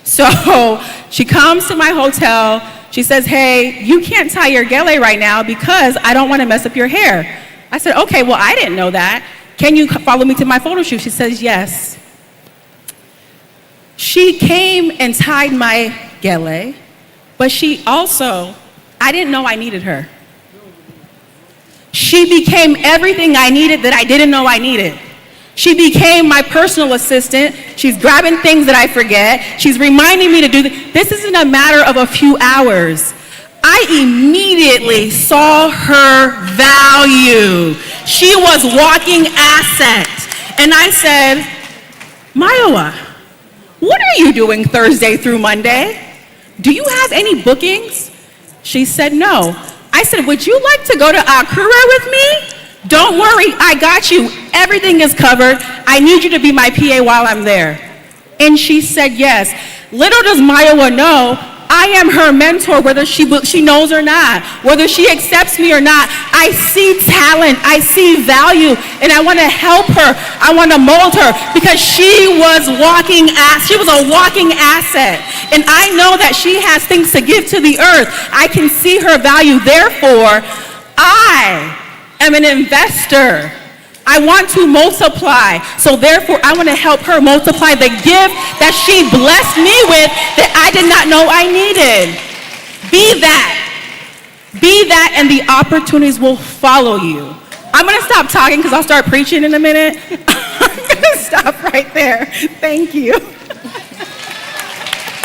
So she comes to my hotel. She says, hey, you can't tie your gele right now because I don't want to mess up your hair. I said, okay, well, I didn't know that. Can you follow me to my photo shoot? She says, yes. She came and tied my gele, but she also, I didn't know I needed her. She became everything I needed that I didn't know I needed. She became my personal assistant. She's grabbing things that I forget. She's reminding me to do this. This isn't a matter of a few hours. I immediately saw her value. She was walking asset. And I said, Mayowa, what are you doing Thursday through Monday? Do you have any bookings? She said, no. I said, would you like to go to Akura with me? Don't worry, I got you. Everything is covered. I need you to be my PA while I'm there. And she said yes. Little does Mayowa know, I am her mentor, whether she knows or not, whether she accepts me or not. I see talent, I see value, and I want to help her. I want to mold her because she was a walking asset. And I know that she has things to give to the earth. I can see her value. Therefore, I am an investor. I want to multiply. So therefore, I want to help her multiply the gift that she blessed me with that I did not know I needed. Be that, and the opportunities will follow you. I'm going to stop talking because I'll start preaching in a minute. I'm going to stop right there. Thank you.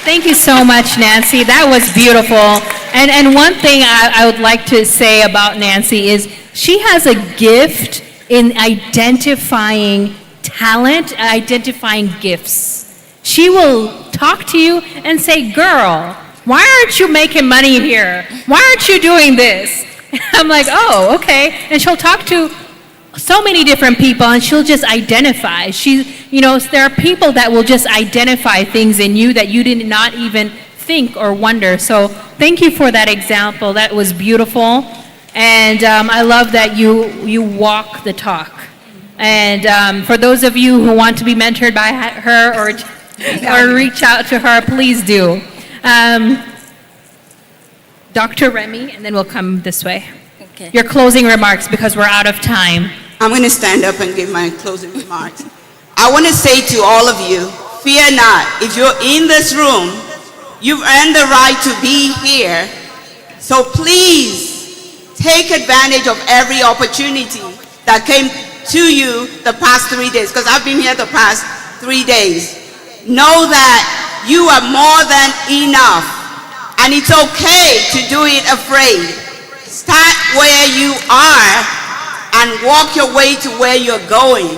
Thank you so much, Nancy. That was beautiful. And one thing I would like to say about Nancy is she has a gift in identifying talent, identifying gifts. She will talk to you and say, girl, why aren't you making money here? Why aren't you doing this? And I'm like, oh, okay. And she'll talk to so many different people and she'll just identify. There are people that will just identify things in you that you did not even think or wonder. So thank you for that example. That was beautiful. And I love that you walk the talk. And for those of you who want to be mentored by her or reach out to her, please do. Dr. Remy, and then we'll come this way. Okay. Your closing remarks, because we're out of time. I'm going to stand up and give my closing remarks. I want to say to all of you, fear not. If you're in this room, you've earned the right to be here. So please take advantage of every opportunity that came to you the past 3 days, because I've been here the past 3 days. Know that you are more than enough, and it's okay to do it afraid. Start where you are and walk your way to where you're going.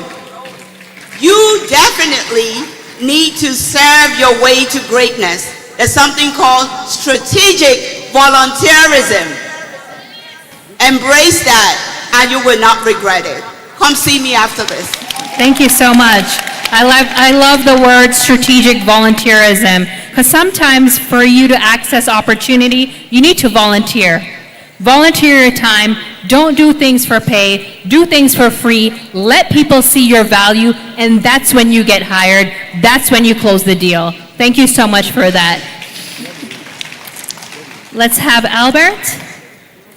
You definitely need to serve your way to greatness. There's something called strategic volunteerism. Embrace that and you will not regret it. Come see me after this. Thank you so much. I love the word strategic volunteerism, because sometimes for you to access opportunity, you need to volunteer. Volunteer your time. Don't do things for pay. Do things for free. Let people see your value, and that's when you get hired. That's when you close the deal. Thank you so much for that. Let's have Albert.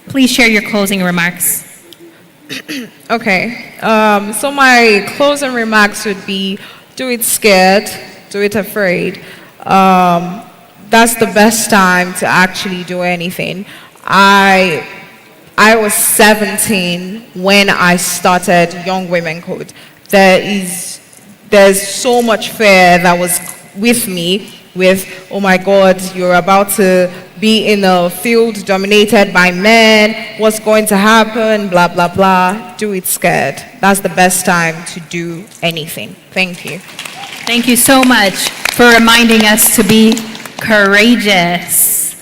Please share your closing remarks. Okay, so my closing remarks would be, do it scared, do it afraid. that's the best time to actually do anything. I was 17 when I started Young Women Code. There's so much fear that was with me with, oh my God, you're about to be in a field dominated by men, what's going to happen, blah, blah, blah. Do it scared. That's the best time to do anything. Thank you. Thank you so much for reminding us to be courageous.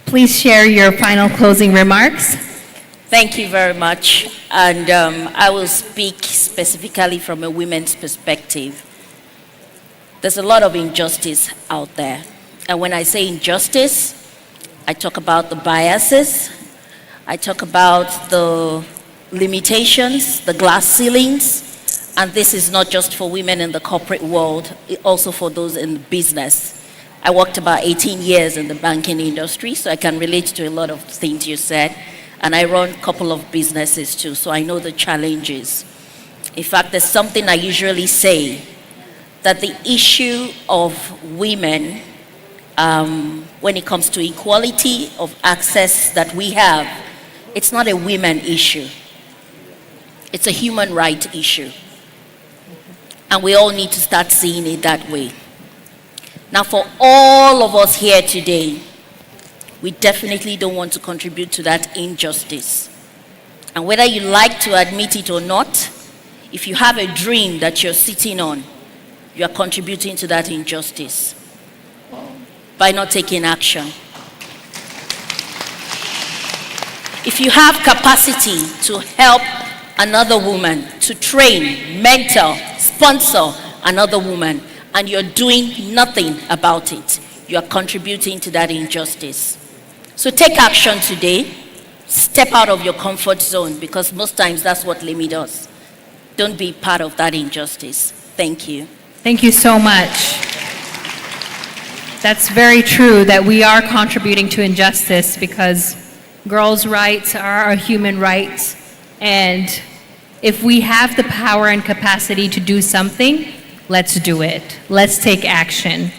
Please share your final closing remarks. Thank you very much. And I will speak specifically from a women's perspective. There's a lot of injustice out there. And when I say injustice, I talk about the biases, I talk about the limitations, the glass ceilings, and this is not just for women in the corporate world, also for those in business. I worked about 18 years in the banking industry, so I can relate to a lot of things you said. And I run a couple of businesses too, so I know the challenges. In fact, there's something I usually say, that the issue of women, when it comes to equality of access that we have, it's not a women issue. It's a human right issue. And we all need to start seeing it that way. Now, for all of us here today, we definitely don't want to contribute to that injustice. And whether you like to admit it or not, if you have a dream that you're sitting on, you are contributing to that injustice by not taking action. If you have capacity to help another woman, to train, mentor, sponsor another woman, and you're doing nothing about it, you are contributing to that injustice. So take action today. Step out of your comfort zone, because most times that's what limits us. Don't be part of that injustice. Thank you. Thank you so much. That's very true that we are contributing to injustice, because girls' rights are a human right. And if we have the power and capacity to do something, let's do it. Let's take action.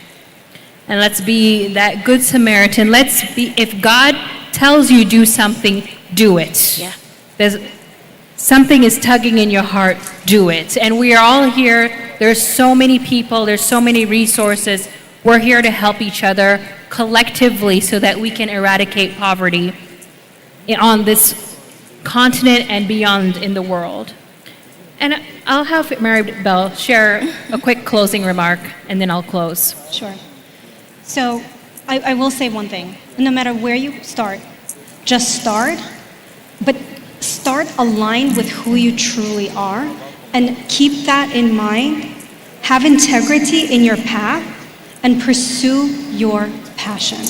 And let's be that good Samaritan. If God tells you do something, do it. Yeah. Something is tugging in your heart, do it. And we are all here. There's so many people, there's so many resources. We're here to help each other collectively so that we can eradicate poverty on this continent and beyond in the world. And I'll have Mary Bell share a quick closing remark, and then I'll close. Sure. So I will say one thing. No matter where you start, just start, but start aligned with who you truly are, and keep that in mind. Have integrity in your path and pursue your passion.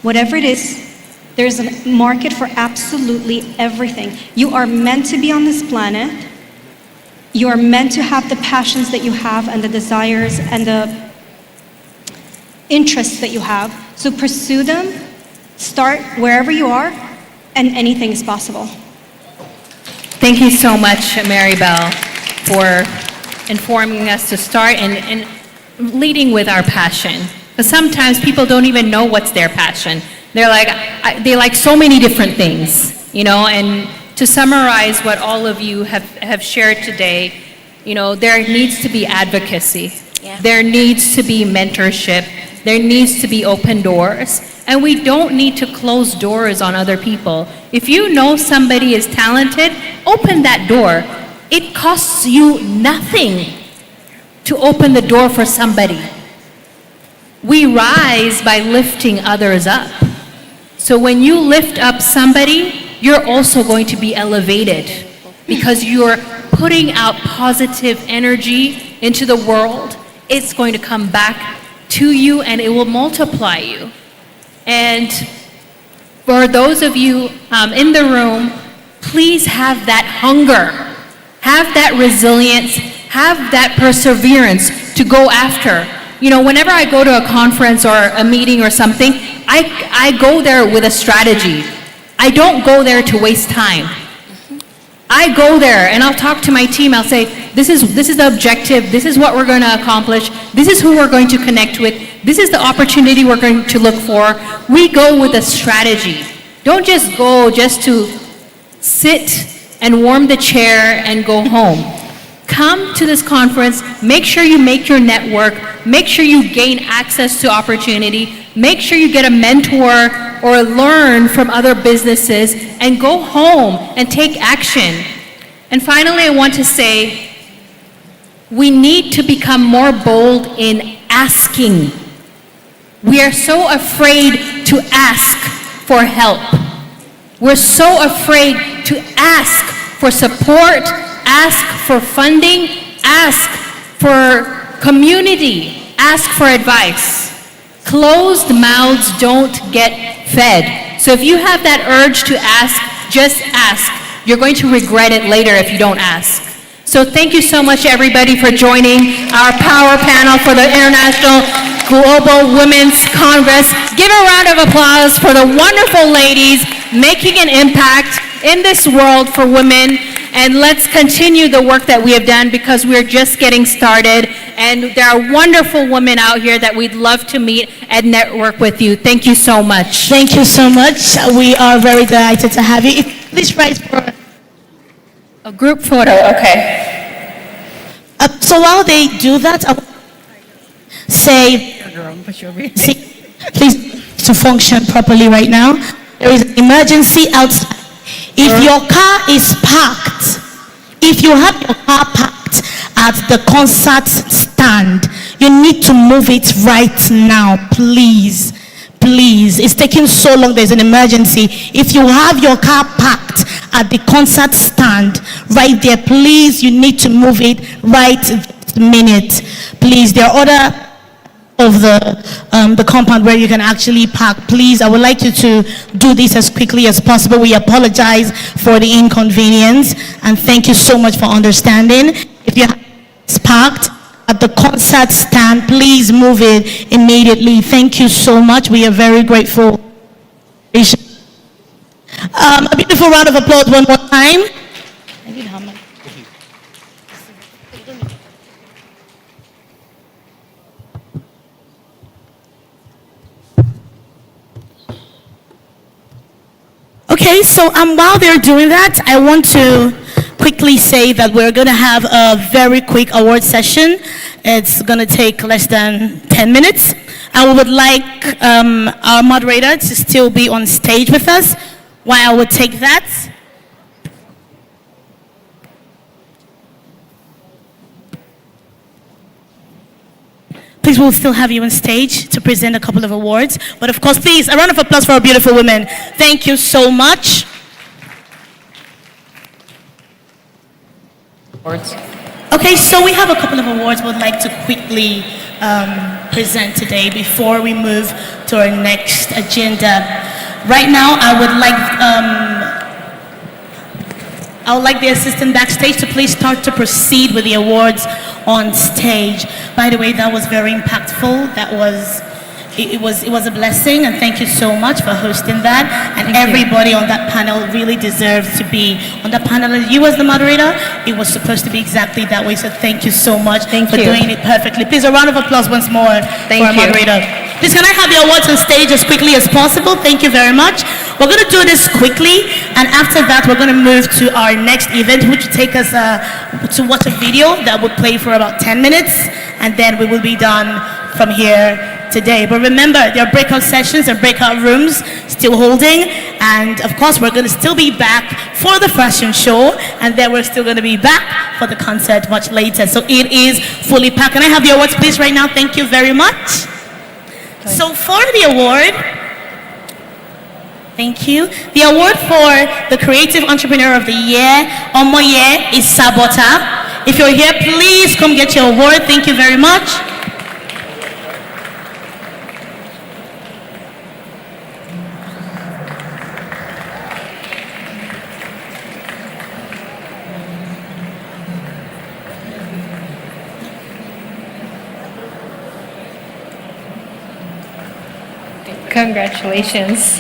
Whatever it is, there's a market for absolutely everything. You are meant to be on this planet. You are meant to have the passions that you have and the desires and the interests that you have. So pursue them, start wherever you are, and anything is possible. Thank you so much, Mary Bell, for informing us to start and leading with our passion. Because sometimes people don't even know what's their passion. They're like, they like so many different things, you know, and to summarize what all of you have shared today, you know, there needs to be advocacy. Yeah. There needs to be mentorship. There needs to be open doors. And we don't need to close doors on other people. If you know somebody is talented, open that door. It costs you nothing to open the door for somebody. We rise by lifting others up. So when you lift up somebody, you're also going to be elevated, because you're putting out positive energy into the world. It's going to come back to you and it will multiply you. And for those of you in the room, please have that hunger, have that resilience, have that perseverance to go after. You know, whenever I go to a conference or a meeting or something, I go there with a strategy. I don't go there to waste time. I go there and I'll talk to my team. I'll say, this is the objective. This is what we're going to accomplish. This is who we're going to connect with. This is the opportunity we're going to look for. We go with a strategy. Don't just go just to sit and warm the chair and go home. Come to this conference, make sure you make your network, make sure you gain access to opportunity, make sure you get a mentor or learn from other businesses, and go home and take action. And finally, I want to say, we need to become more bold in asking. We are so afraid to ask for help. We're so afraid to ask for support, ask for funding, ask for community, ask for advice. Closed mouths don't get fed. So if you have that urge to ask, just ask. You're going to regret it later if you don't ask. So thank you so much, everybody, for joining our power panel for the International Global Women's Congress. Give a round of applause for the wonderful ladies making an impact in this world for women. And let's continue the work that we have done, because we're just getting started. And there are wonderful women out here that we'd love to meet and network with you. Thank you so much. Thank you so much. We are very delighted to have you. Please rise for a group photo. Okay. So while they do that, I will say, please, to function properly right now. There is an emergency outside. If your car is parked, if you have your car parked at the concert stand, you need to move it right now, please. Please, it's taking so long, there's an emergency. If you have your car parked at the concert stand right there, please, you need to move it right this minute. Please, there are other of the compound where you can actually park. Please, I would like you to do this as quickly as possible. We apologize for the inconvenience, and thank you so much for understanding. If you have parked at the concert stand, please move it immediately. Thank you so much. We are very grateful. A beautiful round of applause one more time. Okay, so while they're doing that, I want to quickly say that we're going to have a very quick award session. It's going to take less than 10 minutes. And we would like our moderator to still be on stage with us while I would take that. Please, we'll still have you on stage to present a couple of awards. But of course, please, a round of applause for our beautiful women. Thank you so much. Awards. Okay, so we have a couple of awards we'd like to quickly present today before we move to our next agenda. Right now, I would like the assistant backstage to please start to proceed with the awards on stage. By the way, that was very impactful. It was a blessing, and thank you so much for hosting that. And everybody on that panel really deserves to be on that panel. And you as the moderator, it was supposed to be exactly that way. So thank you so much for doing it perfectly. Please, a round of applause once more for our moderator. Please, can I have the awards on stage as quickly as possible? Thank you very much. We're going to do this quickly, and after that, we're going to move to our next event, which will take us to watch a video that will play for about 10 minutes, and then we will be done from here today. But remember, there are breakout sessions and breakout rooms still holding, and of course, we're going to still be back for the fashion show, and then we're still going to be back for the concert much later. So it is fully packed. Can I have the awards, please, right now? Thank you very much. So for the award, thank you. The award for the Creative Entrepreneur of the Year, Omoye, is Sabota. If you're here, please come get your award. Thank you very much. Congratulations.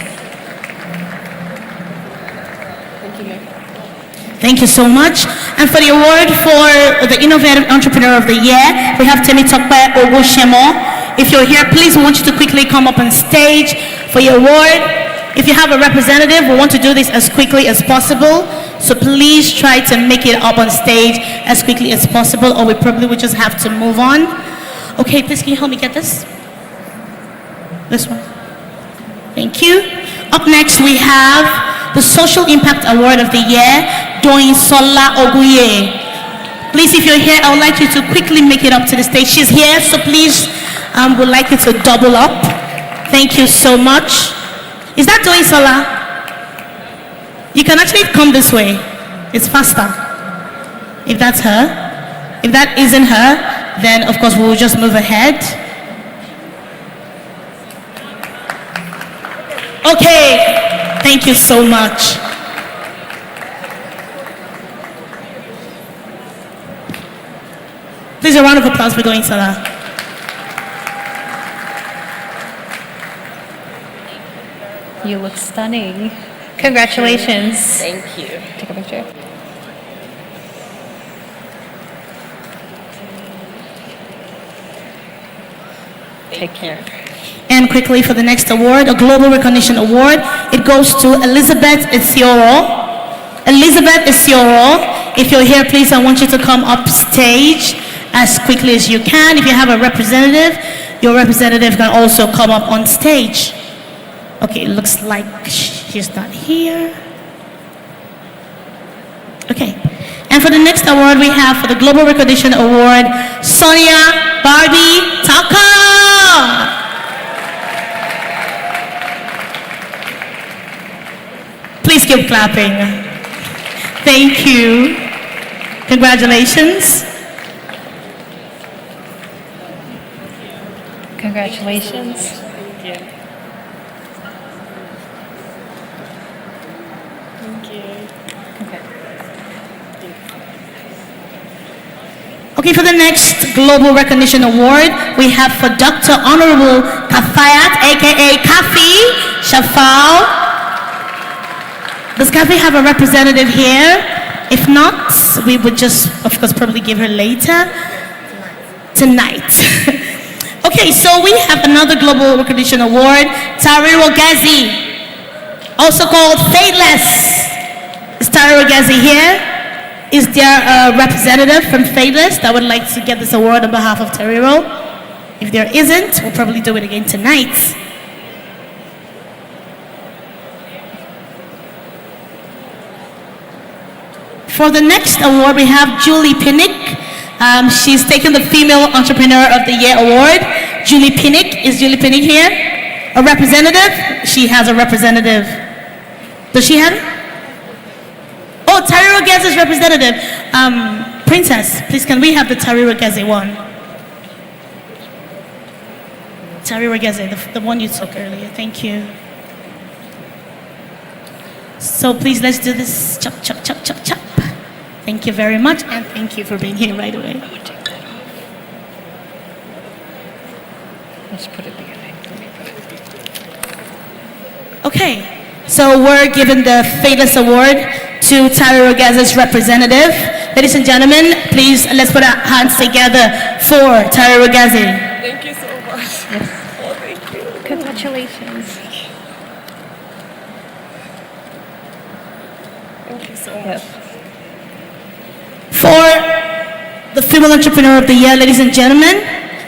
Thank you so much. And for the award for the Innovative Entrepreneur of the Year, we have Temi Tokpe Ogushemo. If you're here, please, we want you to quickly come up on stage for your award. If you have a representative, we want to do this as quickly as possible. So please try to make it up on stage as quickly as possible, or we probably would just have to move on. Okay, please, can you help me get this? This one. Thank you. Up next, we have the Social Impact Award of the Year, Doyin Sola Oguye. Please, if you're here, I would like you to quickly make it up to the stage. She's here, so please, would like you to double up. Thank you so much. Is that Doyin Sola? You can actually come this way. It's faster. If that's her. If that isn't her, then of course we'll just move ahead. Okay, thank you so much. Please, a round of applause for Doyin Sola. You look stunning. Congratulations. Thank you. Take a picture. Take care. And quickly for the next award, a Global Recognition Award, it goes to Elizabeth Isioro. Elizabeth Isioro, if you're here, please, I want you to come up stage as quickly as you can. If you have a representative, your representative can also come up on stage. Okay, it looks like she's not here. Okay. And for the next award, we have for the Global Recognition Award, Sonia Barbie Taka. Please keep clapping. Thank you. Congratulations. Congratulations. Thank you. Thank you. Okay, for the next Global Recognition Award, we have for Dr. Honorable Kafayat, aka Kafi Shafal. Does Kafi have a representative here? If not, we would just, of course, probably give her later. Tonight. Okay, so we have another Global Recognition Award, Tari Rogazi, also called Faithless. Is Tari Rogazi here? Is there a representative from Faithless that would like to get this award on behalf of Tariro? If there isn't, we'll probably do it again tonight. For the next award, we have Julie Pinnick. She's taken the Female Entrepreneur of the Year award. Julie Pinnick. Is Julie Pinnick here? A representative? She has a representative. Does she have it? Oh, Tari Rogeze's representative. Princess, please, can we have the Tari Rogeze one? Tari Rogeze, the one you took earlier. Thank you. So please, let's do this. Chop, chop, chop, chop, chop. Thank you very much, and thank you for being here right away. I would take that off. Let's put it behind. Let me put it. Okay, so we're giving the Faithless Award to Tari Rogeze's representative. Ladies and gentlemen, please, let's put our hands together for Tari Rogeze. Thank you so much. Yes. Oh, thank you. Congratulations. Thank you so much. Yes. For the Female Entrepreneur of the Year, ladies and gentlemen,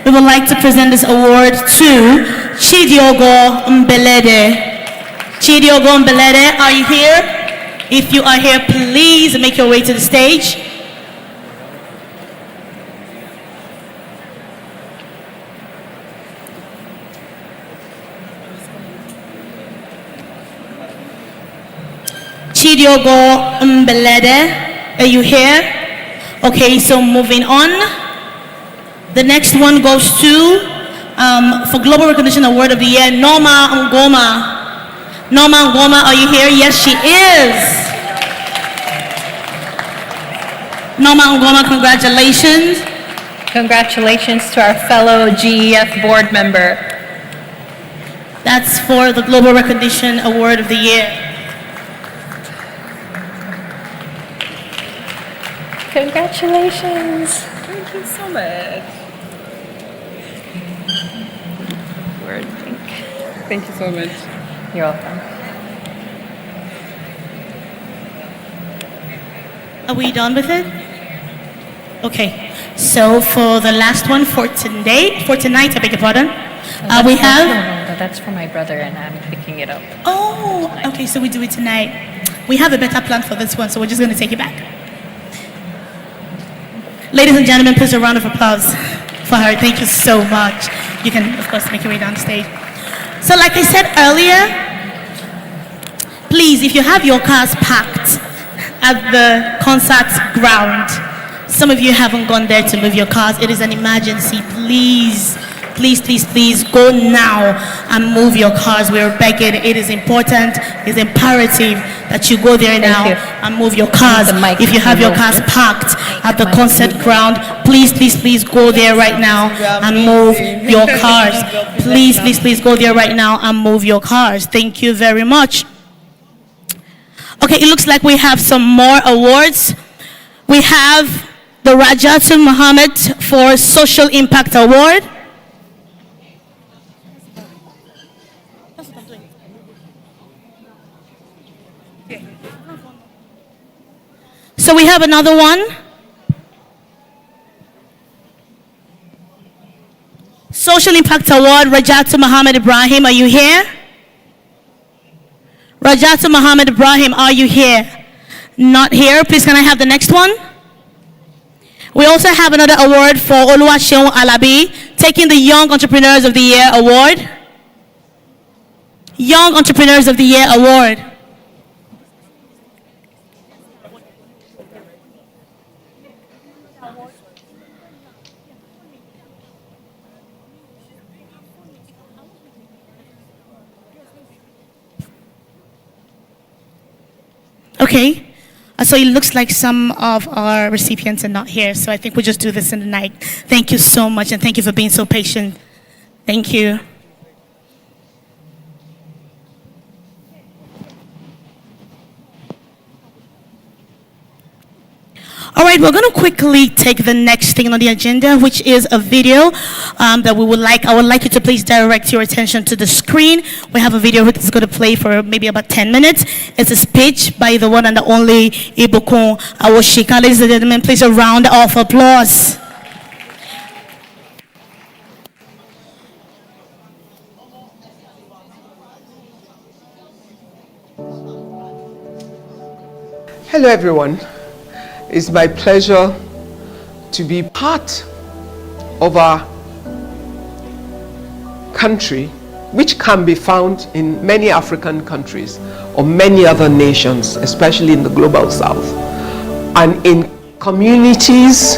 we would like to present this award to Chidiogo Mbelede. Chidiogo Mbelede, are you here? If you are here, please make your way to the stage. Chidiogo Mbelede, are you here? Okay, so moving on. The next one goes to, for Global Recognition Award of the Year, Norma Ngoma. Norma Ngoma, are you here? Yes, she is. Norma Ngoma, congratulations. Congratulations to our fellow GEF board member. That's for the Global Recognition Award of the Year. Congratulations. Thank you so much. Word pink. Thank you so much. You're welcome. Are we done with it? Okay. So for the last one for tonight, I beg your pardon. We have. No, that's for my brother, and I'm picking it up. Oh, okay. So we do it tonight. We have a better plan for this one, so we're just going to take it back. Ladies and gentlemen, please a round of applause for her. Thank you so much. You can, of course, make your way down stage. So like I said earlier, please, if you have your cars parked at the concert ground, some of you haven't gone there to move your cars. It is an emergency. Please, please, please, please go now and move your cars. We're begging. It is important. It's imperative that you go there now and move your cars. If you have your cars parked at the concert ground, please, please, please go there right now and move your cars. Please, please, please go there right now and move your cars. Thank you very much. Okay, it looks like we have some more awards. We have the Rajatul Muhammad for Social Impact Award. So we have another one. Social Impact Award, Rajatul Muhammad Ibrahim, are you here? Rajatul Muhammad Ibrahim, are you here? Not here. Please, can I have the next one? We also have another award for Oluwaseun Alabi, taking the Young Entrepreneurs of the Year Award. Young Entrepreneurs of the Year Award. Okay, so it looks like some of our recipients are not here, so I think we'll just do this in the night. Thank you so much, and thank you for being so patient. Thank you. All right, we're going to quickly take the next thing on the agenda, which is a video that I would like you to please direct your attention to the screen. We have a video that's going to play for maybe about 10 minutes. It's a speech by the one and the only Ibukun Awoshika. Ladies and gentlemen, please a round of applause. Hello, everyone. It's my pleasure to be part of our country, which can be found in many African countries or many other nations, especially in the global south, and in communities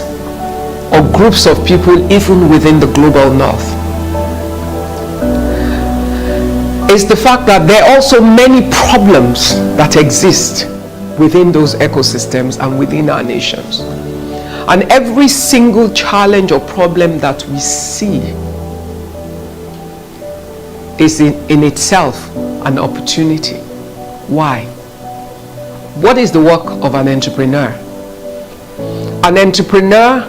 or groups of people even within the global north. It's the fact that there are also many problems that exist within those ecosystems and within our nations. And every single challenge or problem that we see is in itself an opportunity. Why? What is the work of an entrepreneur? An entrepreneur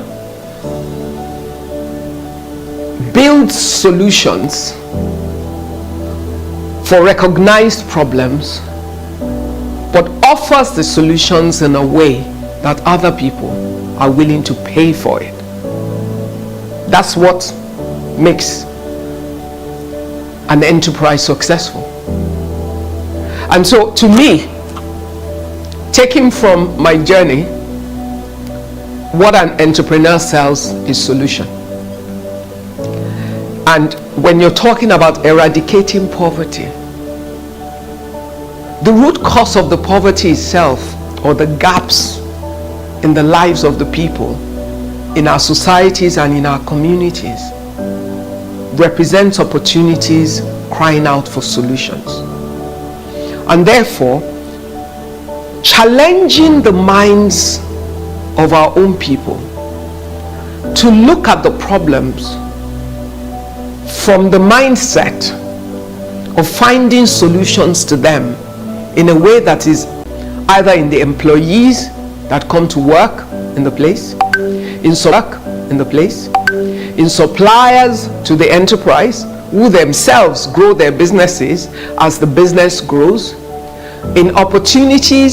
builds solutions for recognized problems, but offers the solutions in a way that other people are willing to pay for it. That's what makes an enterprise successful. And so, to me, taking from my journey, what an entrepreneur sells is solution. And when you're talking about eradicating poverty, the root cause of the poverty itself, or the gaps in the lives of the people, in our societies and in our communities, represents opportunities crying out for solutions. And therefore, challenging the minds of our own people to look at the problems from the mindset of finding solutions to them in a way that is either in the employees that come to work, in the place, in stock in the place, in suppliers to the enterprise who themselves grow their businesses as the business grows, in opportunities